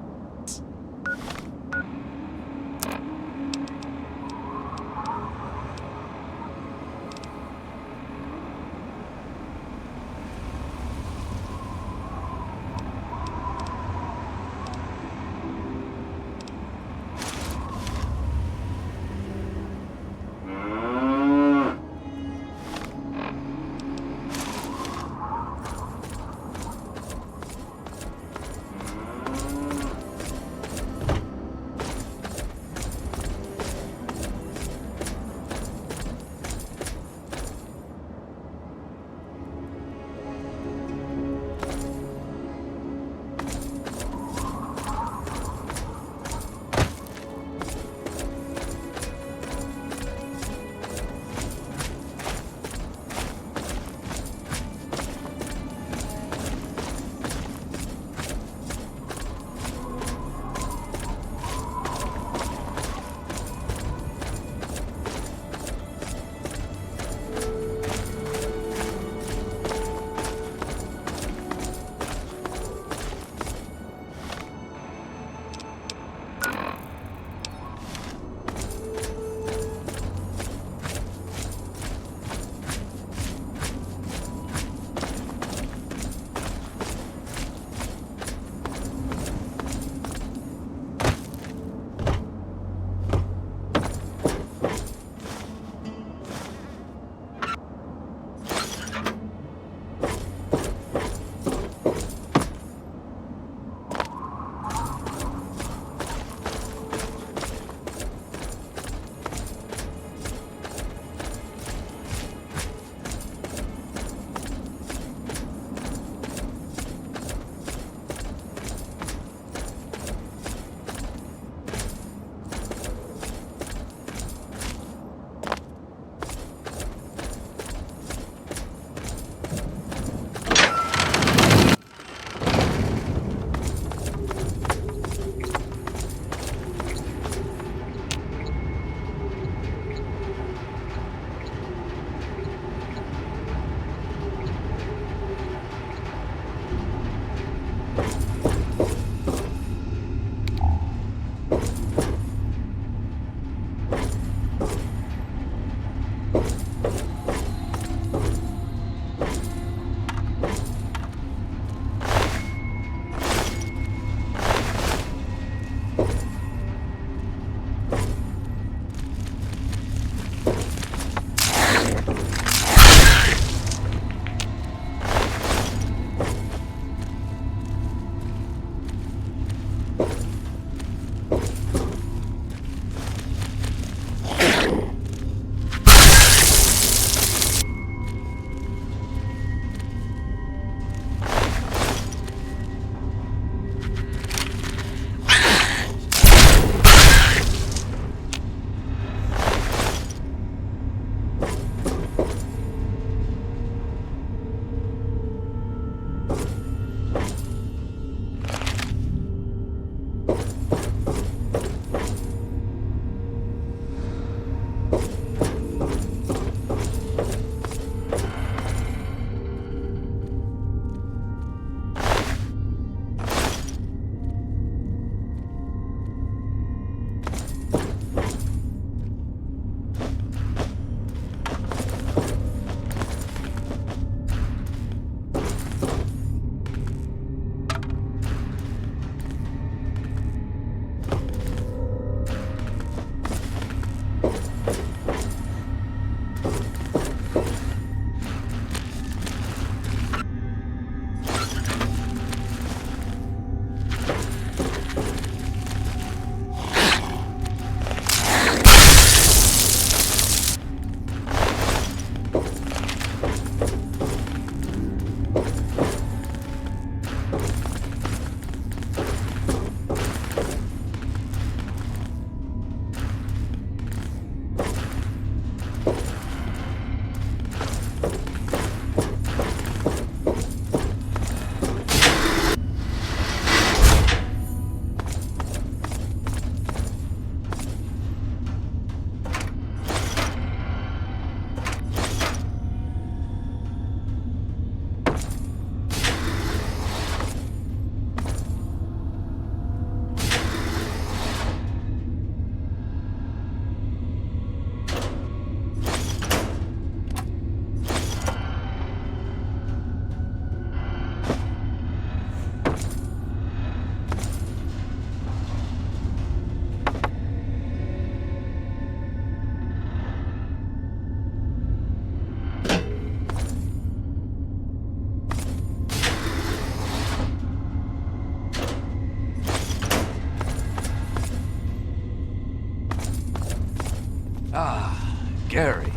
Speaker 2: Gary.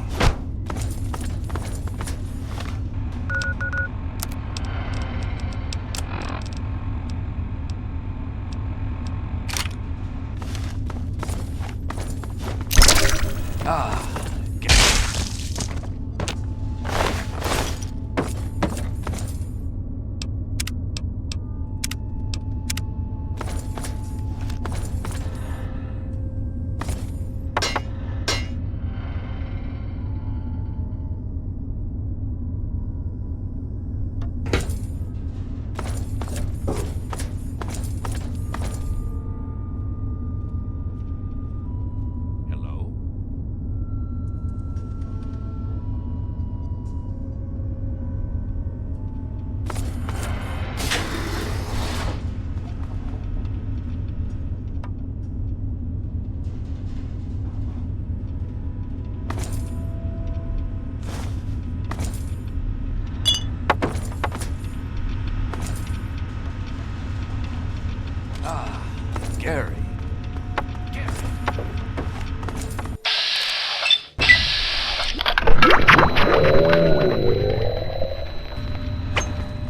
Speaker 2: Gary.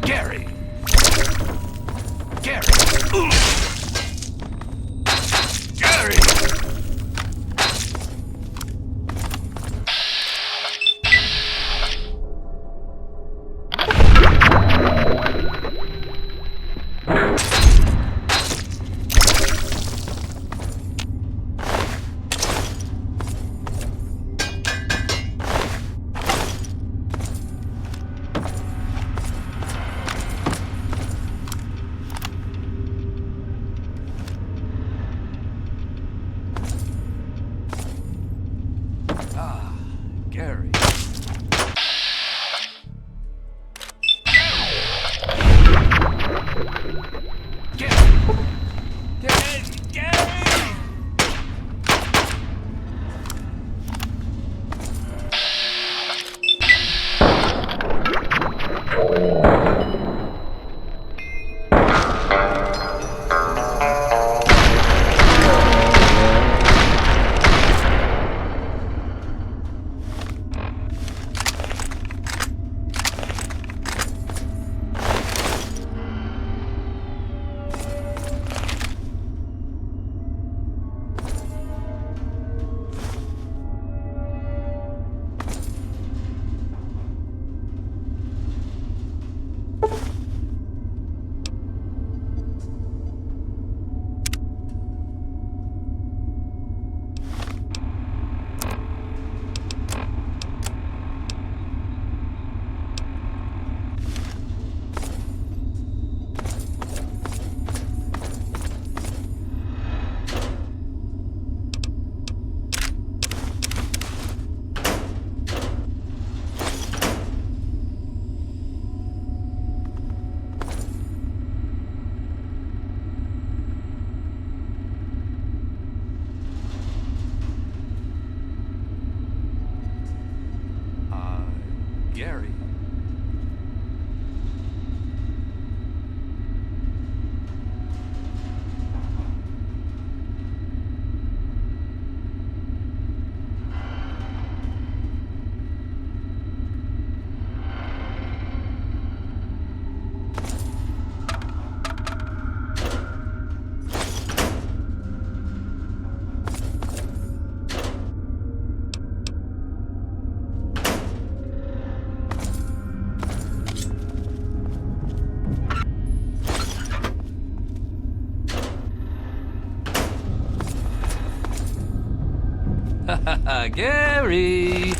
Speaker 2: Gary. Gary. Gary. Gary. Gary!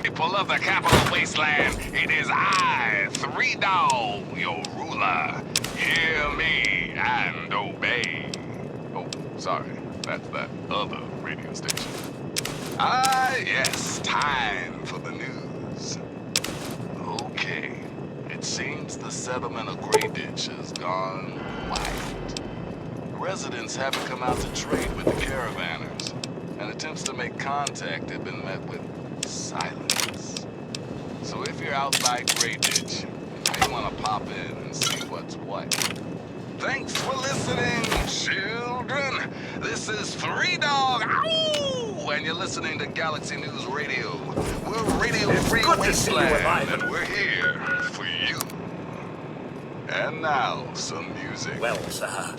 Speaker 9: People of the Capital Wasteland, it is I, Three Dog, your ruler. Hear me and obey. Oh, sorry, that's that other radio station. Ah, yes, time for the news. Okay, it seems the settlement of Grey Ditch has gone quiet. Residents haven't come out to trade with the caravanners, and attempts to make contact have been met with silence. So if you're out by Grey Ditch, you may want to pop in and see what's what. Thanks for listening, children. This is Three Dog, ow! And you're listening to Galaxy News Radio. We're Radio Free Wasteland, and we're here for you. And now, some music.
Speaker 13: Well, sir.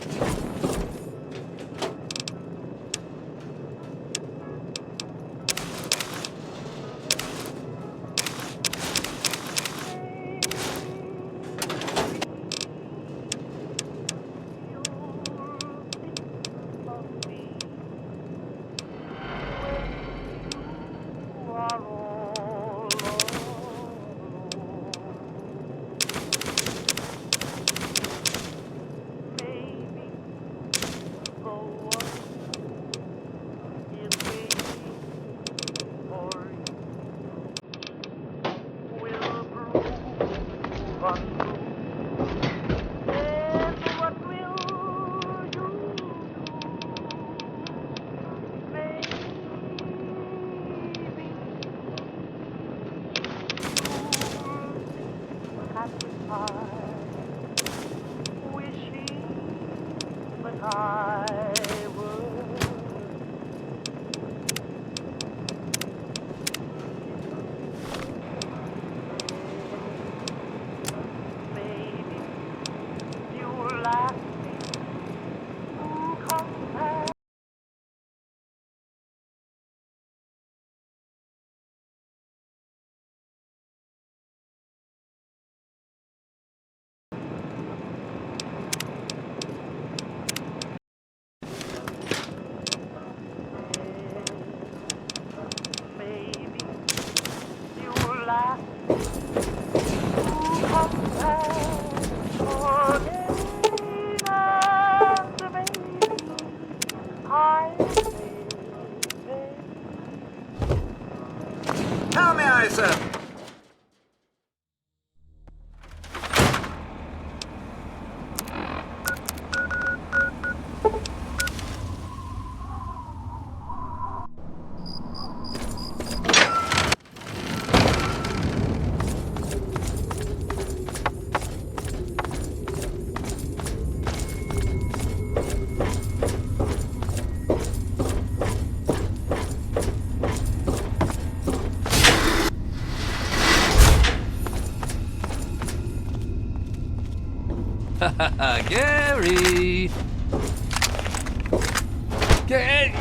Speaker 6: How may I serve?
Speaker 2: Gary! Gary!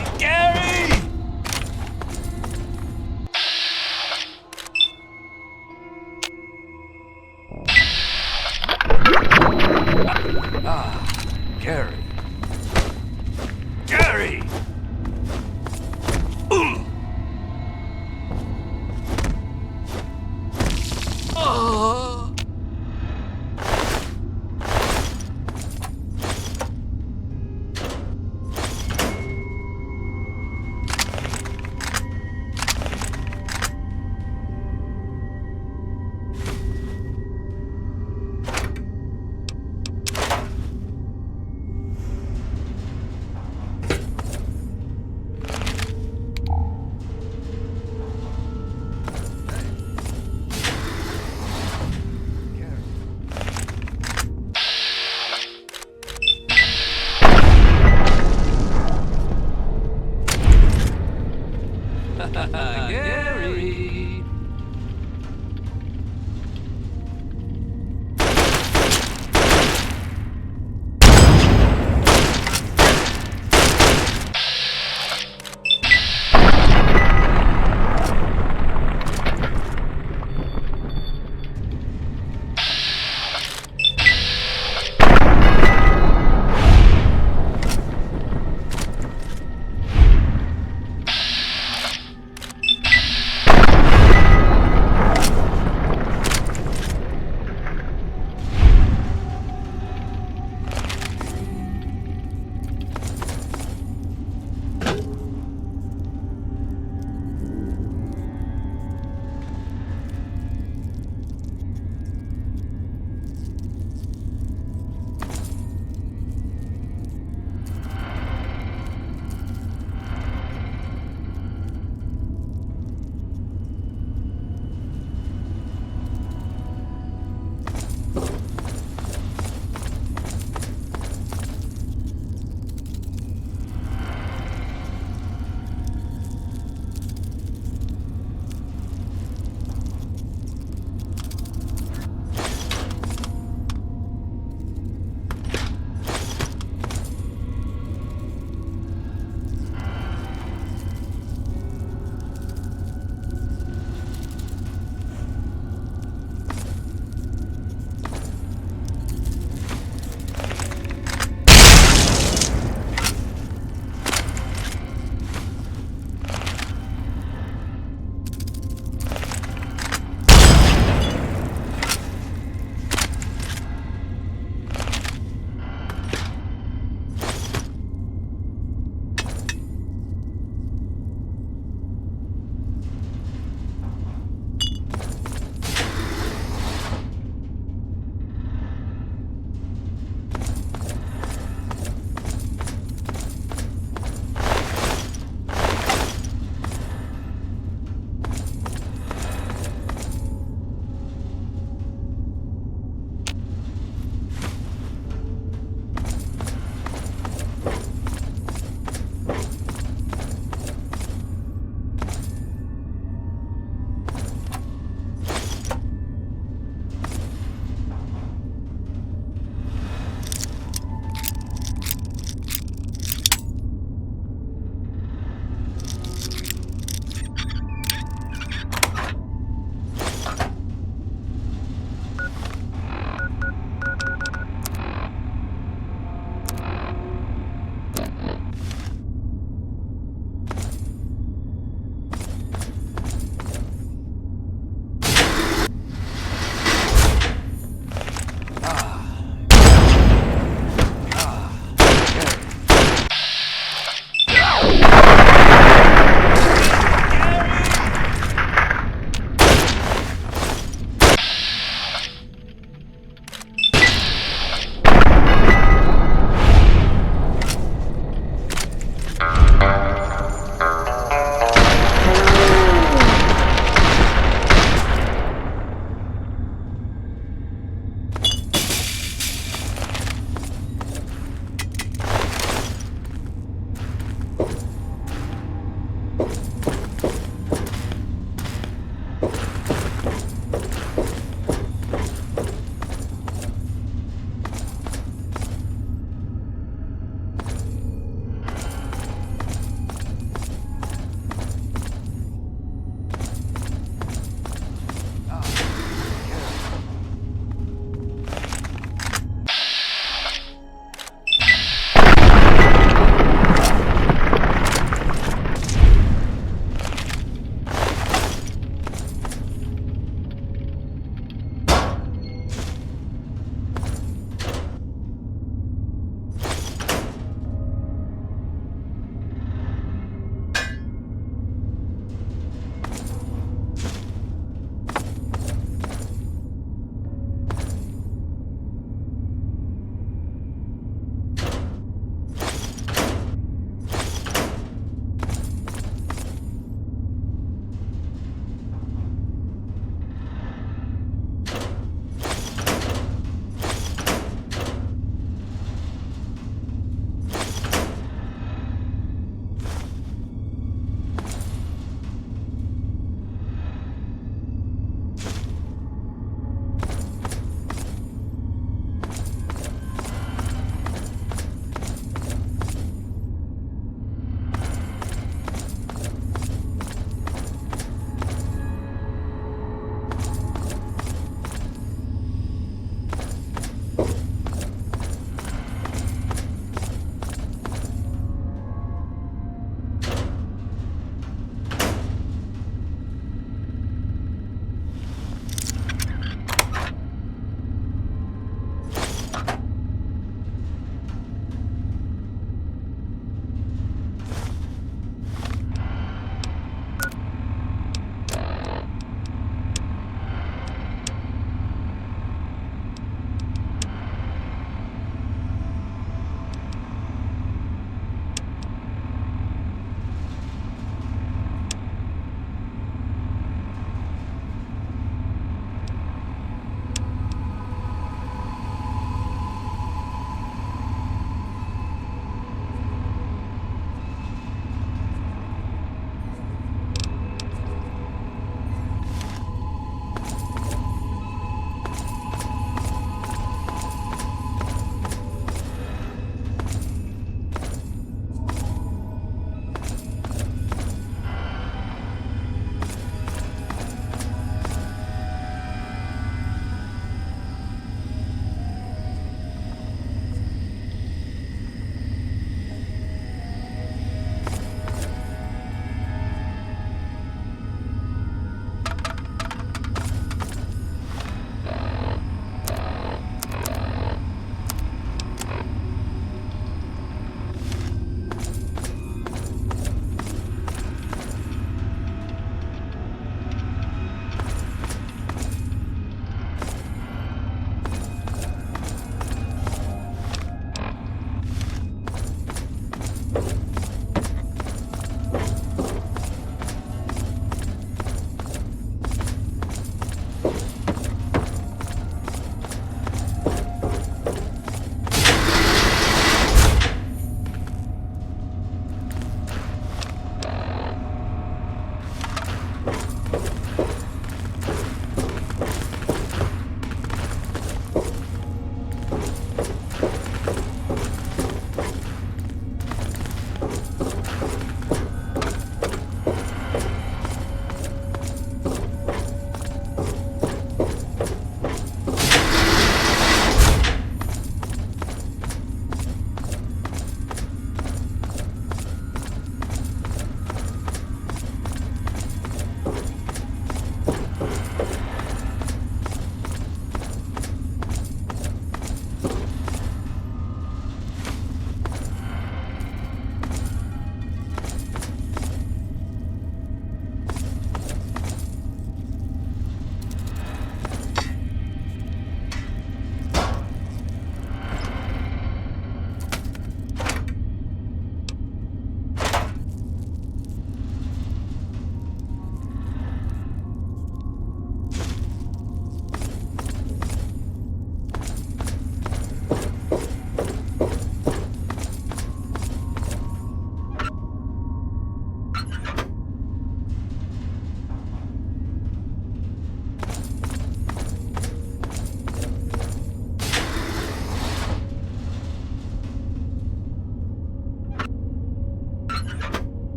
Speaker 2: Ah, Gary. Gary! Oh. Gary!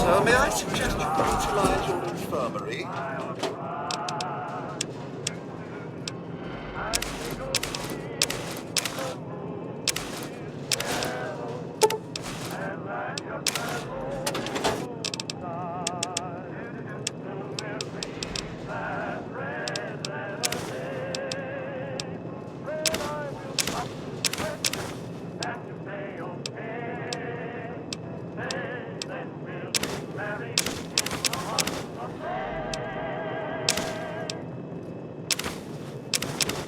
Speaker 6: sir. May I suggest you utilize your infirmary?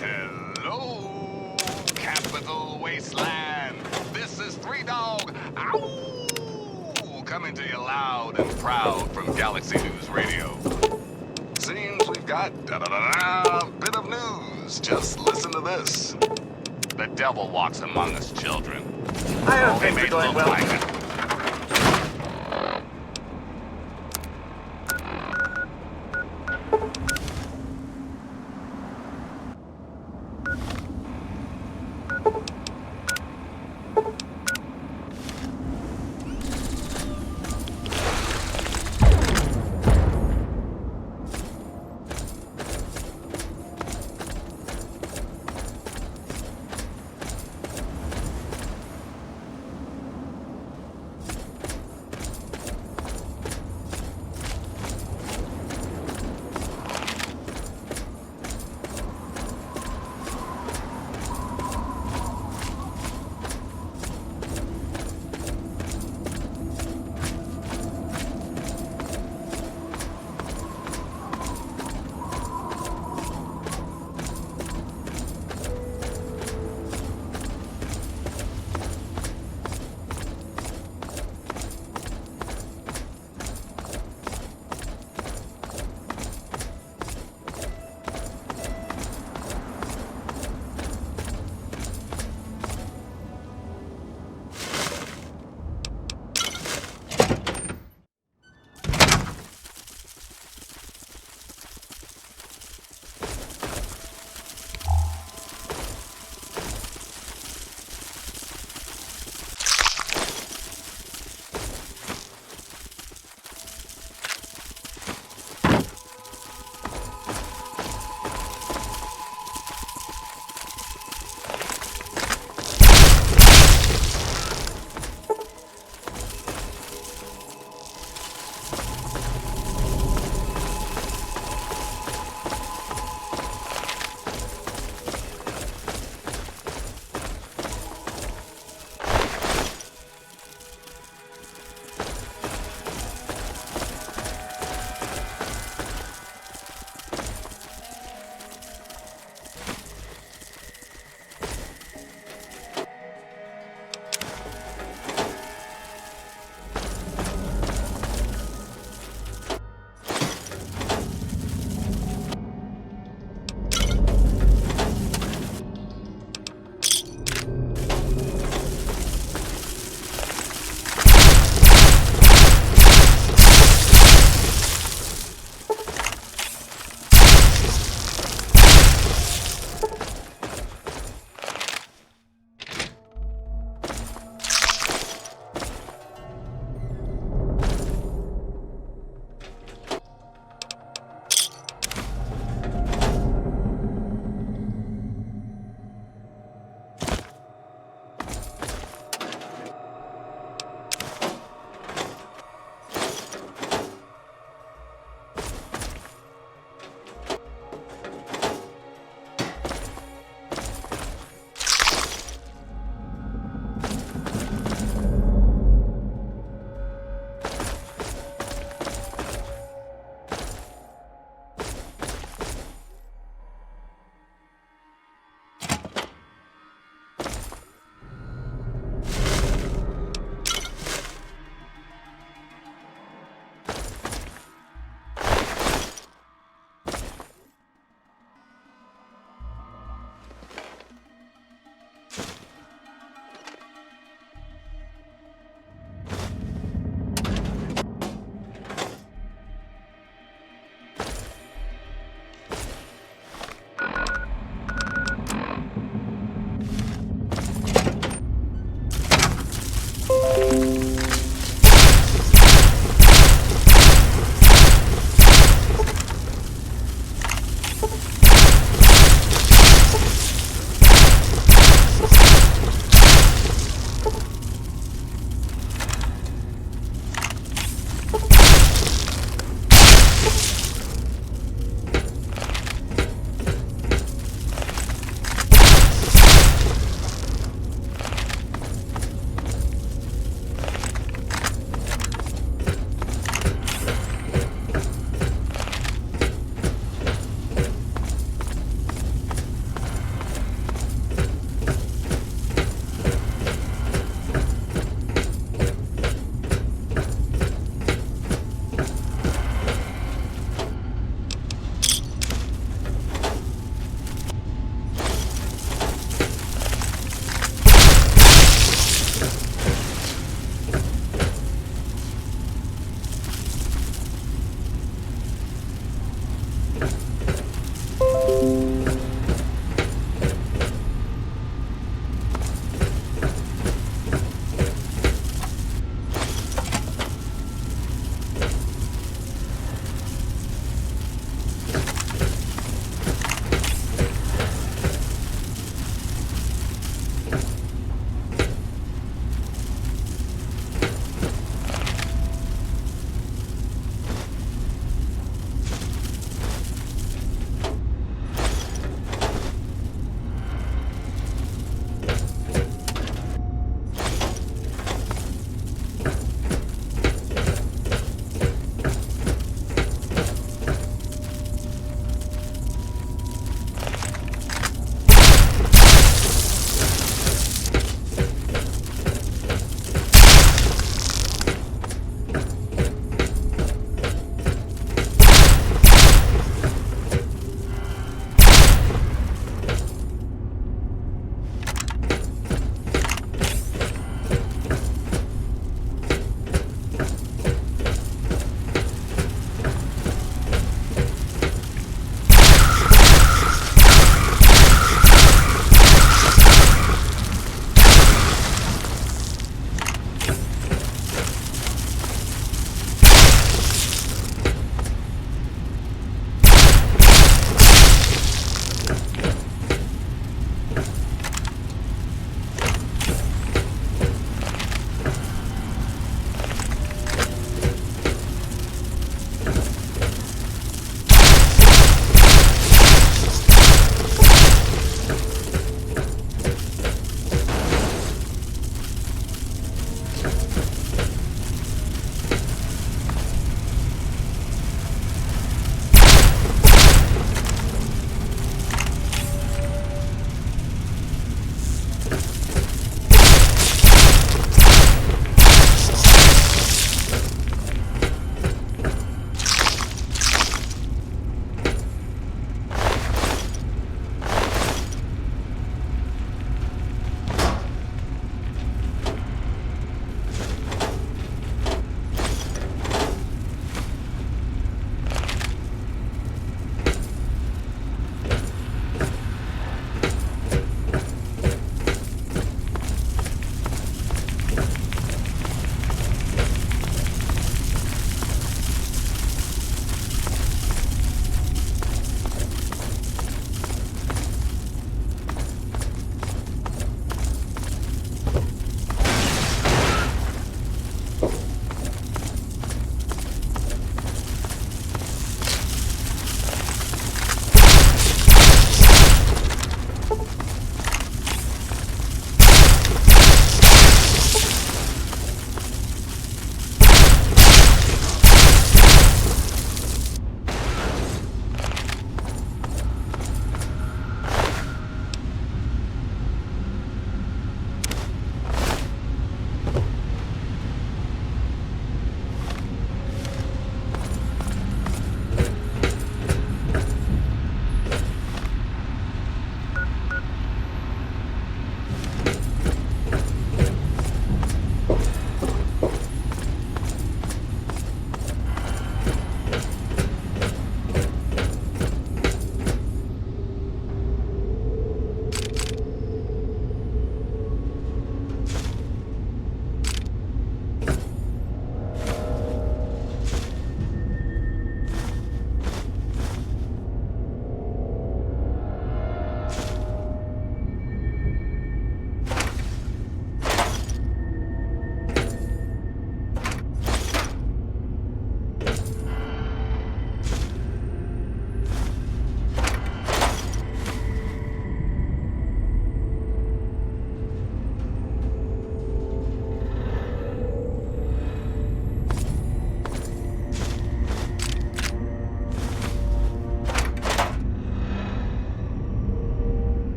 Speaker 9: Hello, Capital Wasteland. This is Three Dog. Ow! Coming to you loud and proud from Galaxy News Radio. Seems we've got a bit of news. Just listen to this. The devil walks among us, children.
Speaker 6: I
Speaker 9: Oh,
Speaker 6: hope
Speaker 9: they
Speaker 6: things are
Speaker 9: may
Speaker 6: going
Speaker 9: look
Speaker 6: well.
Speaker 9: like it.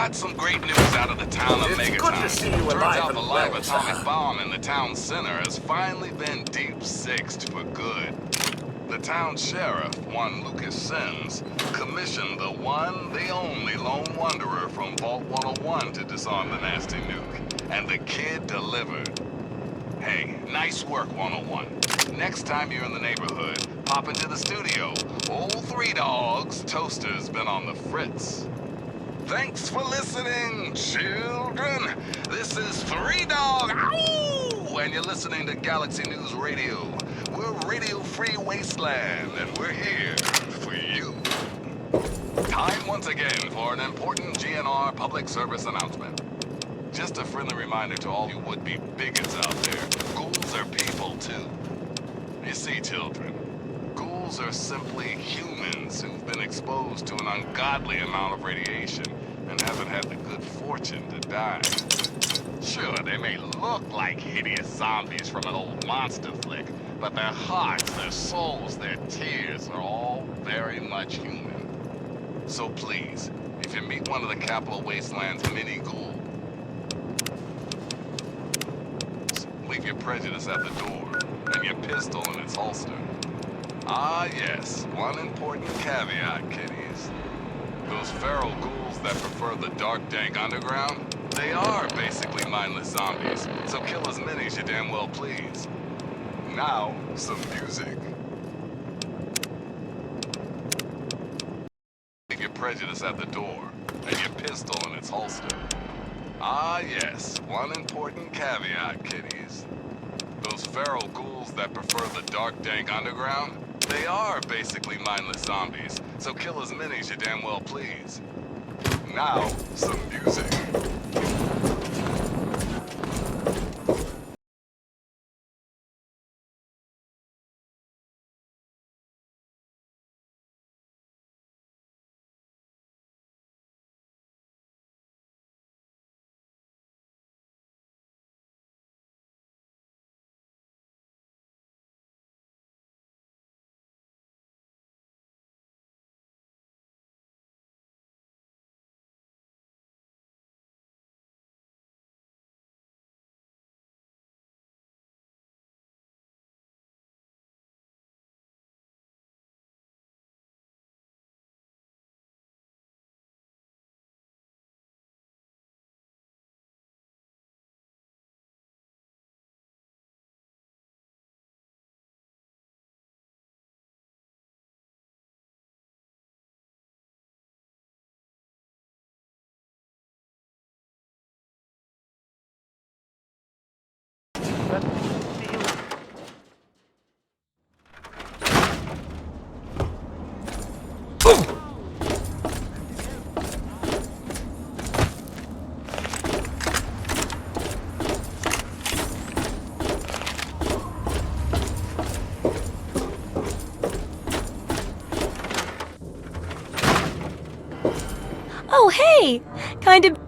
Speaker 9: Got some great news out of the town of Megaton.
Speaker 6: Good to see you
Speaker 9: Turns
Speaker 6: alive
Speaker 9: out
Speaker 6: and
Speaker 9: the live
Speaker 6: well,
Speaker 9: atomic
Speaker 6: sir.
Speaker 9: bomb in the town center has finally been deep-sixed for good. The town sheriff, one Lucas Sims, commissioned the one, the only lone wanderer from Vault 101 to disarm the nasty nuke. And the kid delivered. Hey, nice work, 101. Next time you're in the neighborhood, pop into the studio. Old Three Dogs Toaster's been on the fritz. Thanks for listening, children. This is Three Dog, ow! And you're listening to Galaxy News Radio. We're Radio Free Wasteland, and we're here for you. Time once again for an important GNR public service announcement. Just a friendly reminder to all you would-be bigots out there, ghouls are people too. You see, children, ghouls are simply humans who've been exposed to an ungodly amount of radiation and haven't had the good fortune to die. Sure, they may look like hideous zombies from an old monster flick, but their hearts, their souls, their tears are all very much human. So please, if you meet one of the Capital Wasteland's mini ghouls, leave your prejudice at the door and your pistol in its holster. Ah yes, one important caveat, kiddies. Those feral ghouls that prefer the dark, dank underground, they are basically mindless zombies, so kill as many as you damn well please. Now, some music. Leave your prejudice at the door and your pistol in its holster. Ah yes, one important caveat, kiddies. Those feral ghouls that prefer the dark, dank underground, they are basically mindless zombies, so kill as many as you damn well please. Now, some music.
Speaker 15: Oh, hey! Kind of...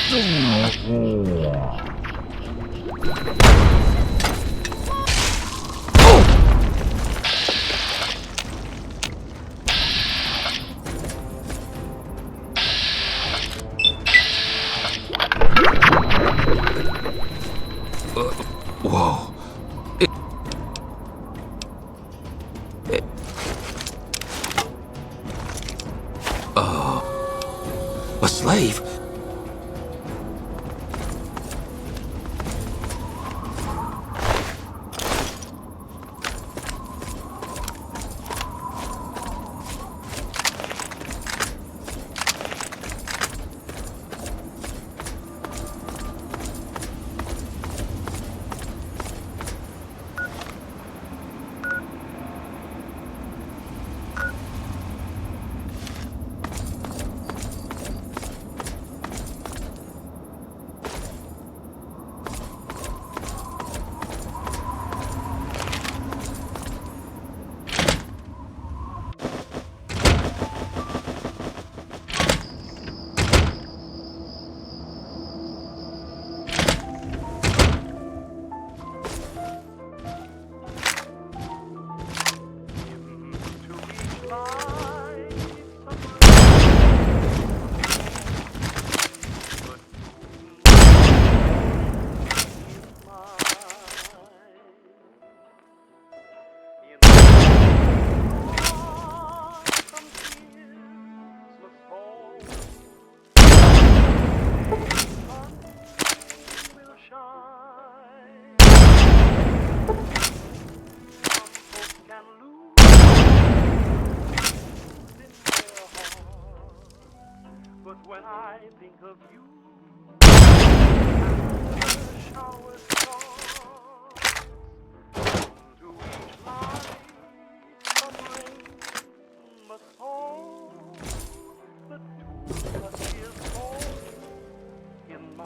Speaker 2: Whoa.
Speaker 13: A slave?
Speaker 16: When I think of you, the showers fall to each light, some rain must fall, but to what is falling in my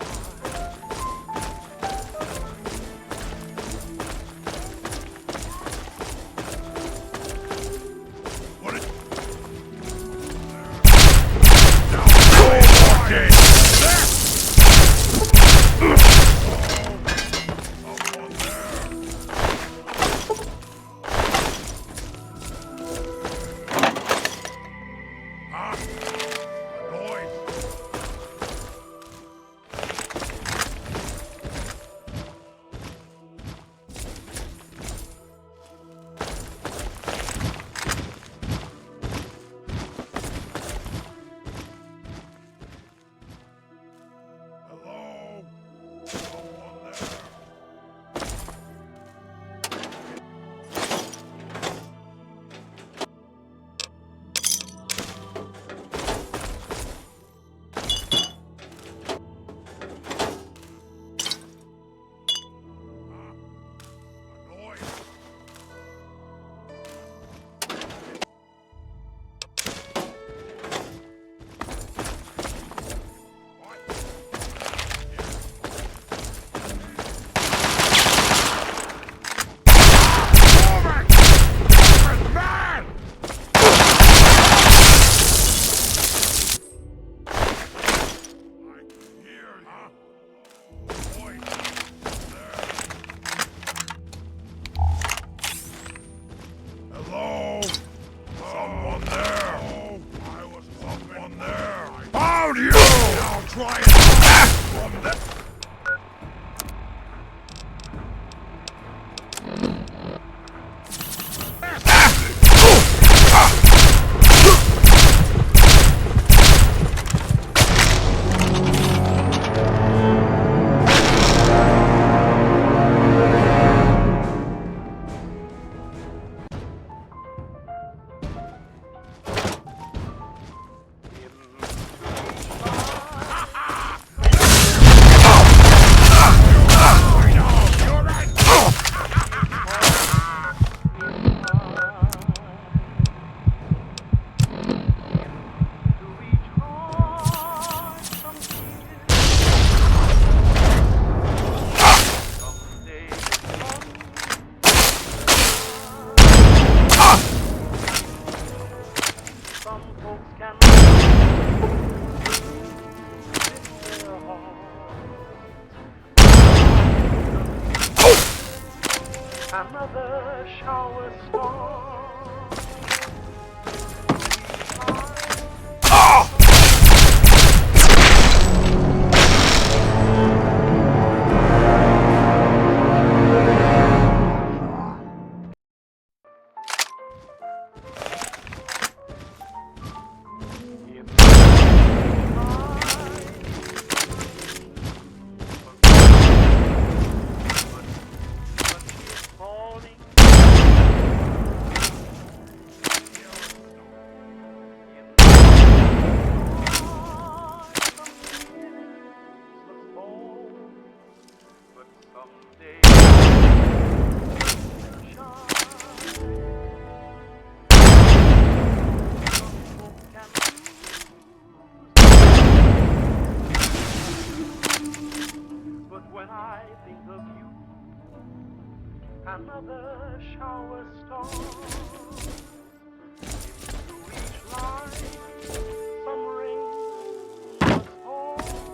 Speaker 16: another shower storm. Another shower storm. Into each line, some rain must fall.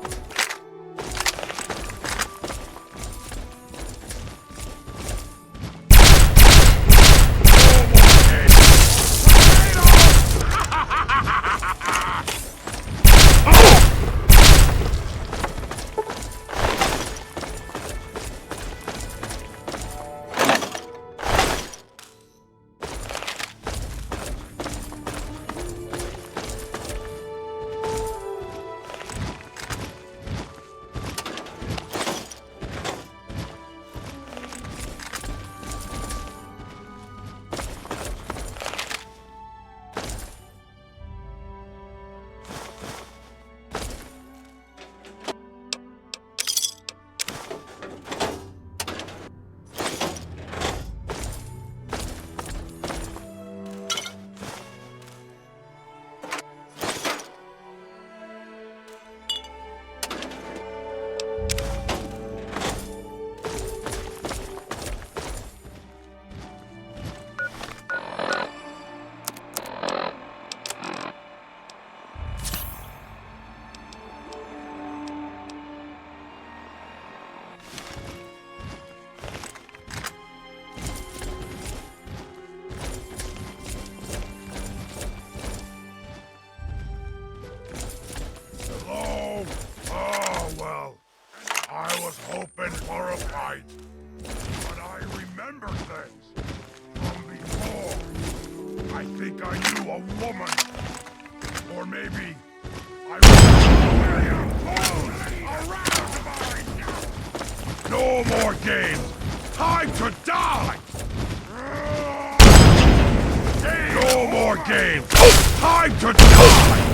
Speaker 17: hoping for a fight, but I remember things from before. I think I knew a woman, or maybe I was around mine. No more games. Time to die. No more games. Time to die.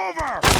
Speaker 17: over!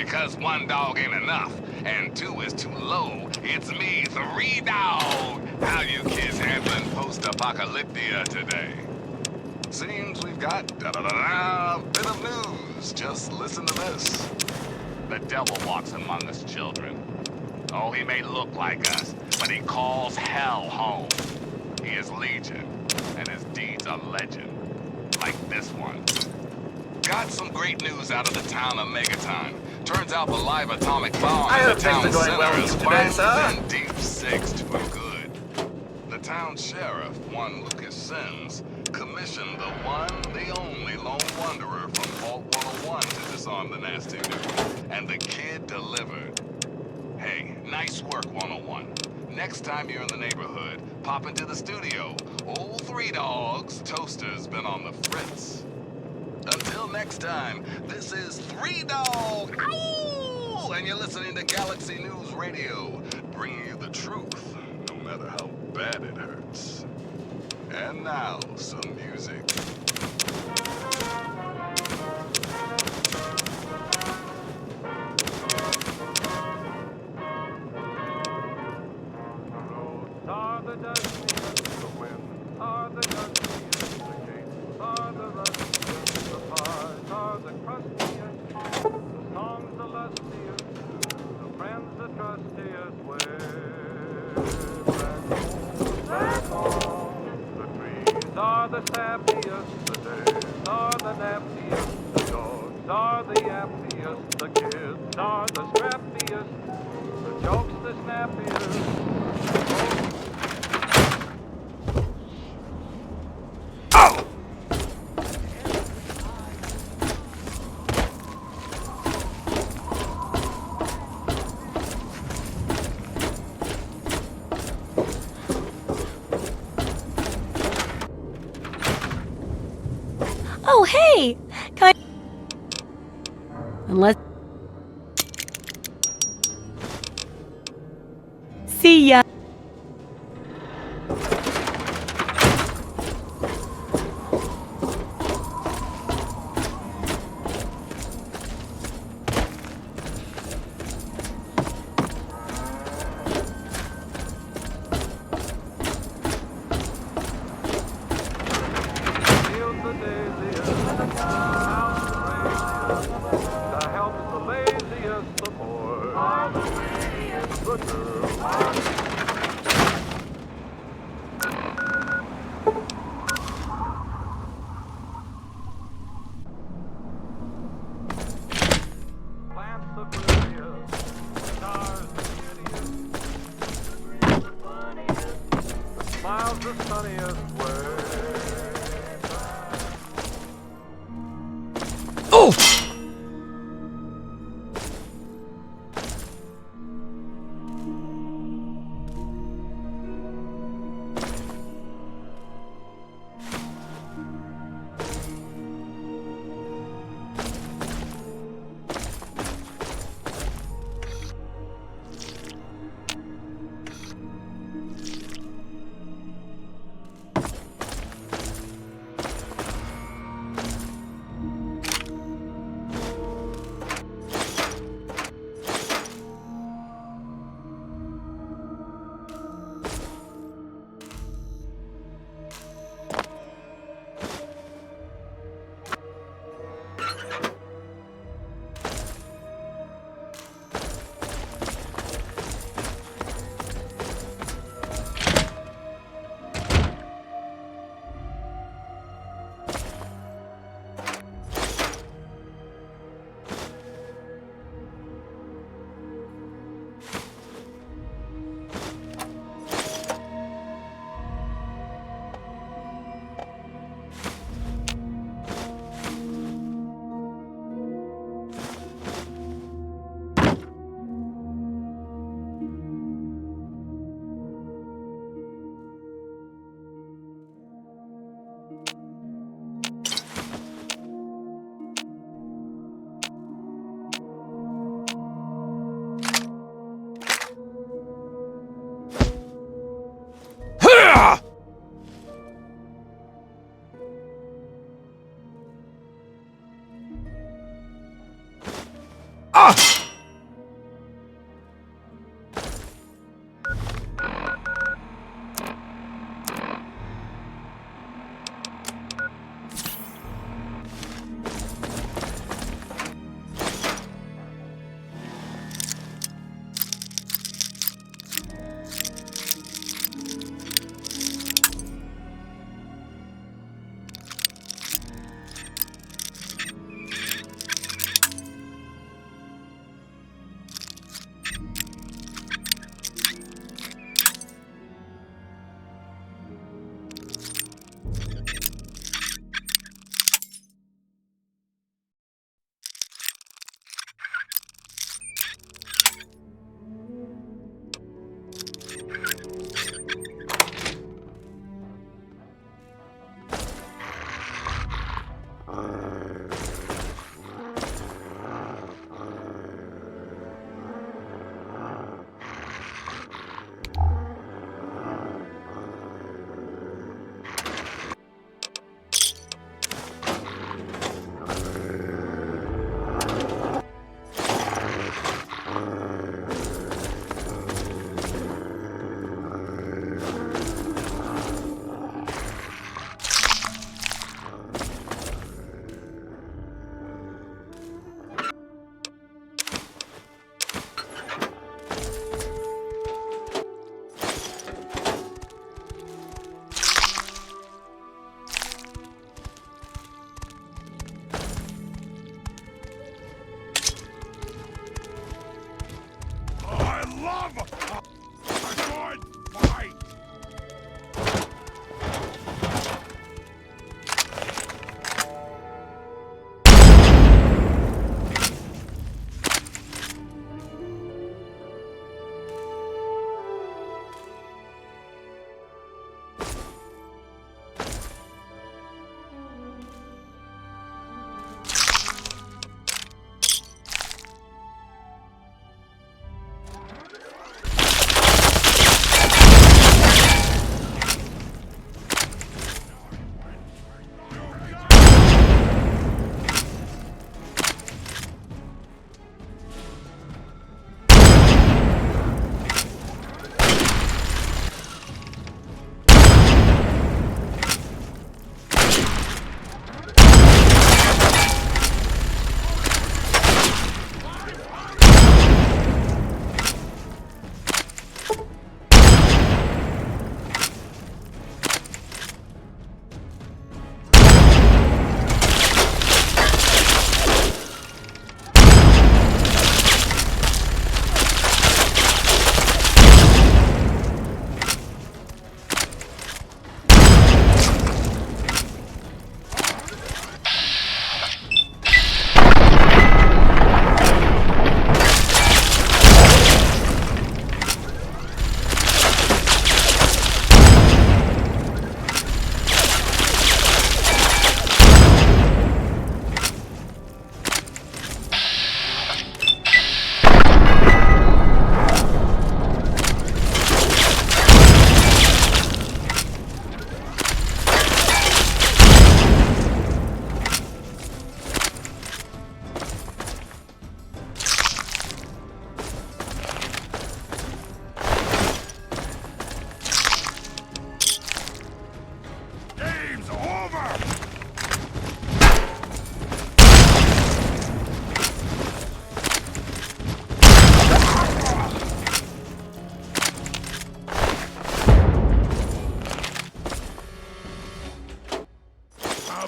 Speaker 9: because 1 dog ain't enough, and 2 is too low, it's me, 3 Dog. How you kids handling post-apocalyptia today? Seems we've got a bit of news. Just listen to this. The devil walks among us children. Oh, he may look like us, but he calls hell home. He is legion, and his deeds are legend. Like this one. Got some great news out of the town of Megaton. Turns out the live atomic bomb in the town center has been deep sixed for good. The town sheriff, one Lucas Sims, commissioned the one, the only lone wanderer from Vault 101 to disarm the nasty dude, and the kid delivered. Hey, nice work, 101. Next time you're in the neighborhood, pop into the studio. Old 3 Dogs, Toaster's been on the fritz. Until next time, this is 3 Dog, ow! And you're listening to Galaxy News Radio, bringing you the truth, no matter how bad it hurts. And now, some music.
Speaker 16: Are the dustiest, the winds are the dustiest, the gates are the rustiest, the bars are the crustiest, the songs the lustiest, the friends the trustiest. Back home, the trees are the sappiest, the days are the nappiest, the dogs are the yappiest, the kids are the scrappiest, the jokes the snappiest.
Speaker 15: Oh, hey! Unless... See ya!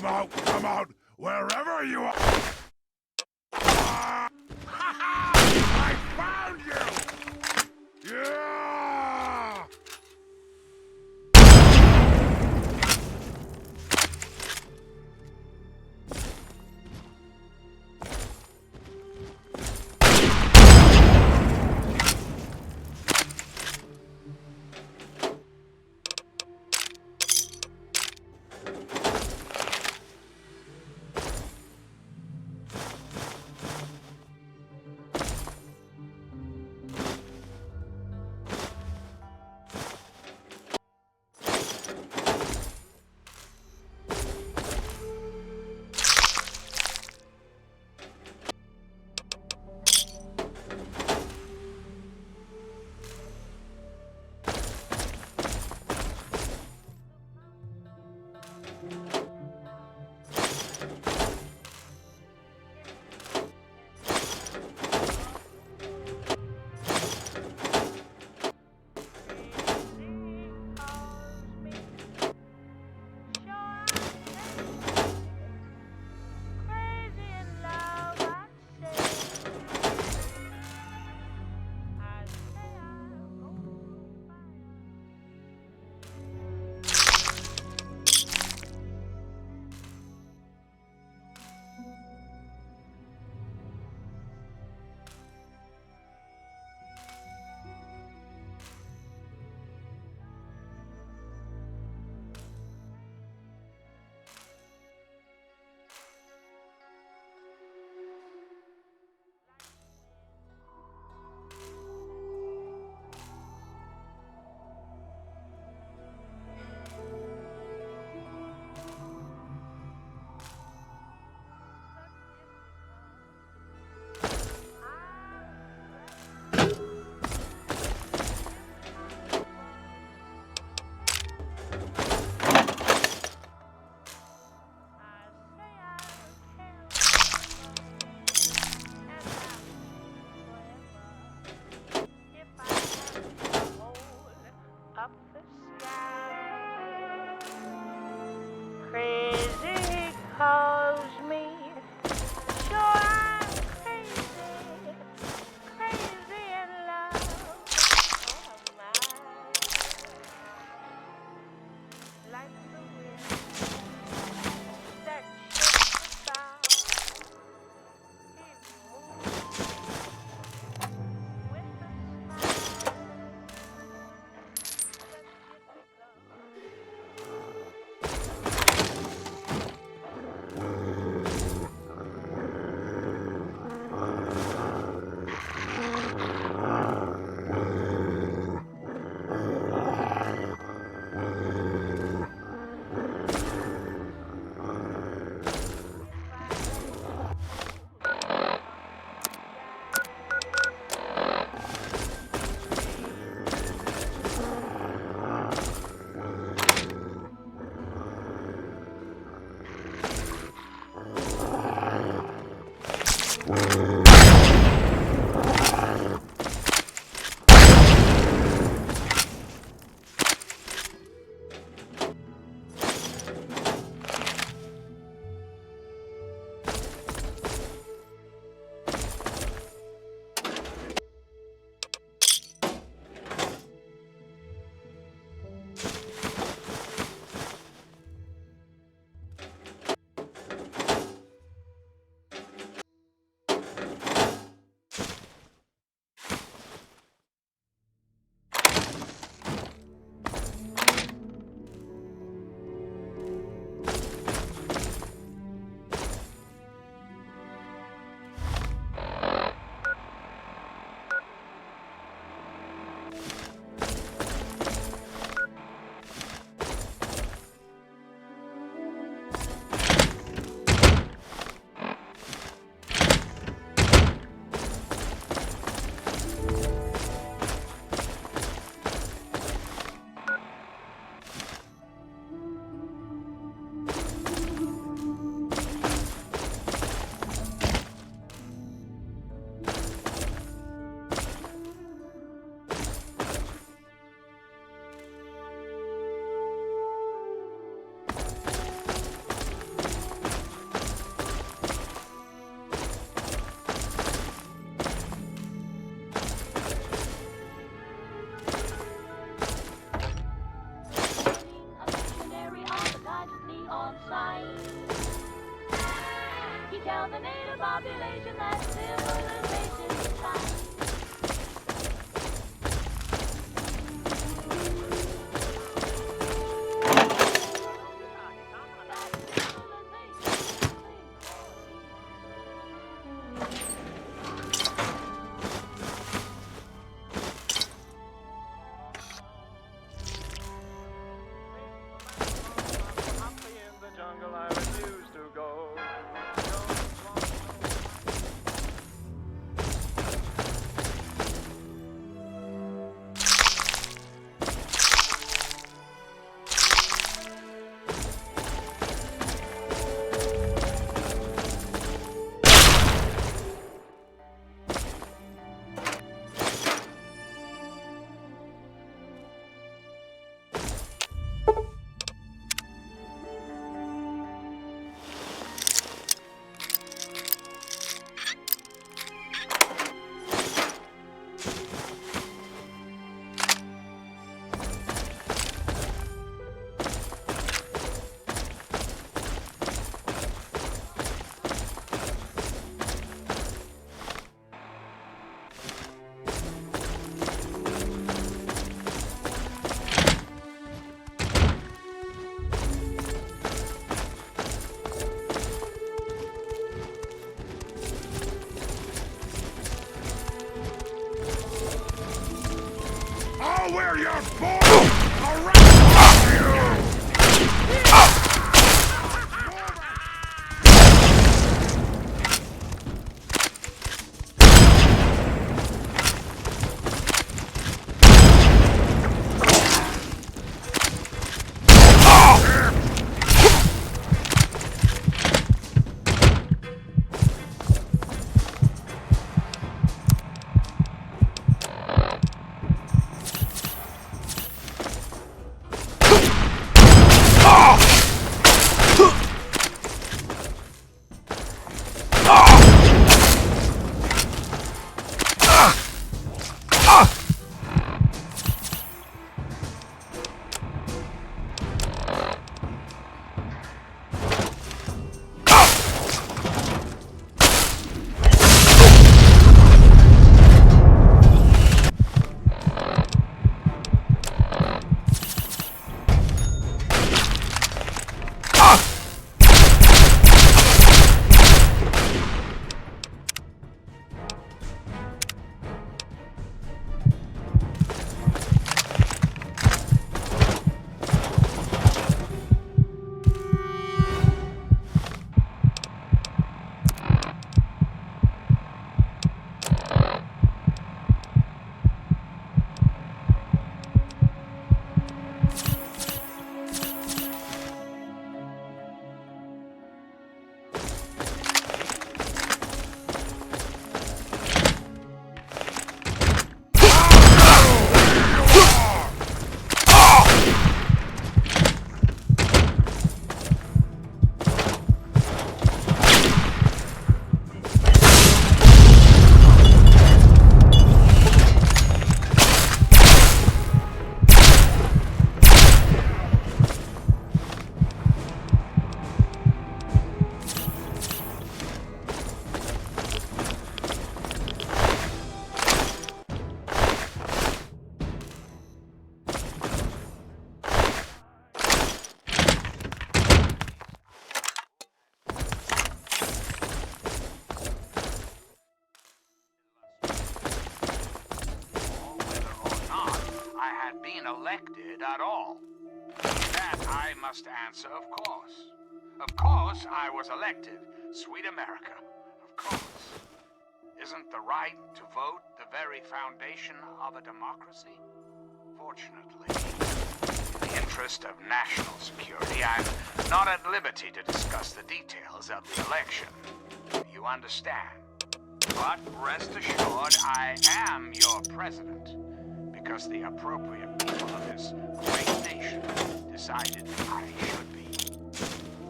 Speaker 17: Come out, wherever you are. I found you! Yeah!
Speaker 18: Crazy calls me. Sure, I'm crazy. Crazy in love. Oh my. Like the wind that shifts about. He moves with a smile. population that civilization is trying.
Speaker 17: I'll wear your balls around you!
Speaker 10: Elected at all? That I must answer, of course. Of course I was elected. Sweet America. Of course. Isn't the right to vote the very foundation of a democracy? Fortunately, in the interest of national security, I'm not at liberty to discuss the details of the election. You understand? But rest assured, I am your president. Because the appropriate people of this great nation decided I should be.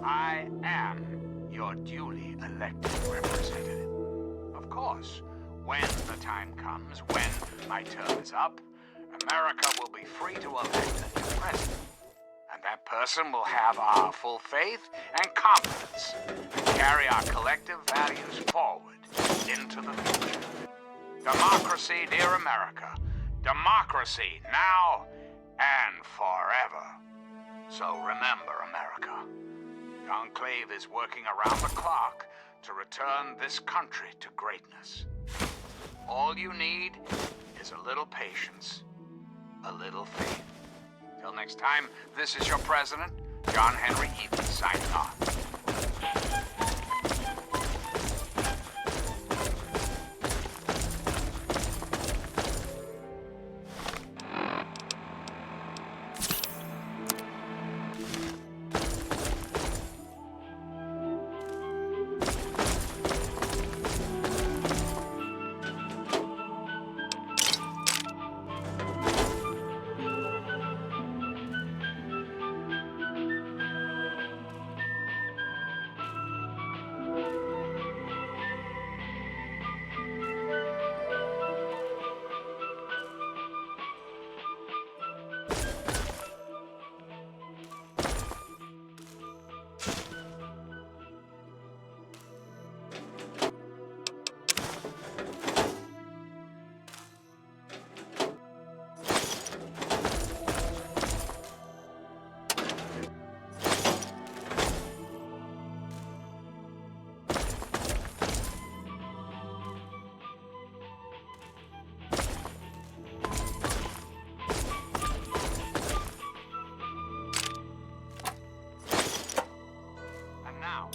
Speaker 10: I am your duly elected representative. Of course, when the time comes, when my term is up, America will be free to elect a new president. And that person will have our full faith and confidence and carry our collective values forward into the future. Democracy, dear America. Democracy now and forever. So remember, America, the Enclave is working around the clock to return this country to greatness. All you need is a little patience, a little faith. Till next time, this is your president, John Henry Eaton, signing off.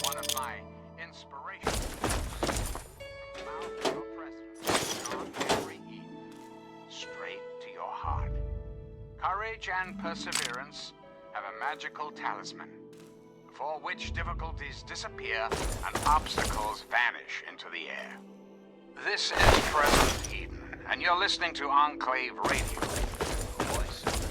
Speaker 10: One of my inspirations. Mouth your president, John Henry Eaton, straight to your heart. Courage and perseverance have a magical talisman, before which difficulties disappear and obstacles vanish into the air. This is President Eaton, and you're listening to Enclave Radio. The voice of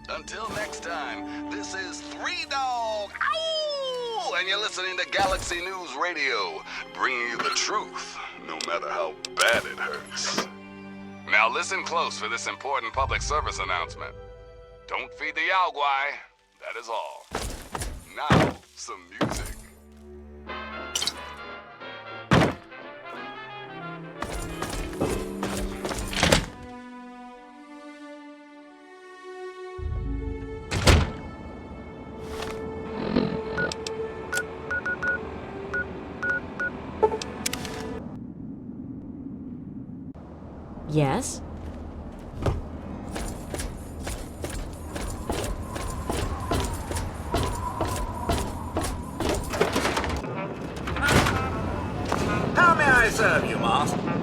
Speaker 9: Until next time, this is Three Dog, ow! And you're listening to Galaxy News Radio, bringing you the truth, no matter how bad it hurts. Now listen close for this important public service announcement. Don't feed the Yaogwai, that is all. Now, some music.
Speaker 3: Yes?
Speaker 6: How may I serve you, master?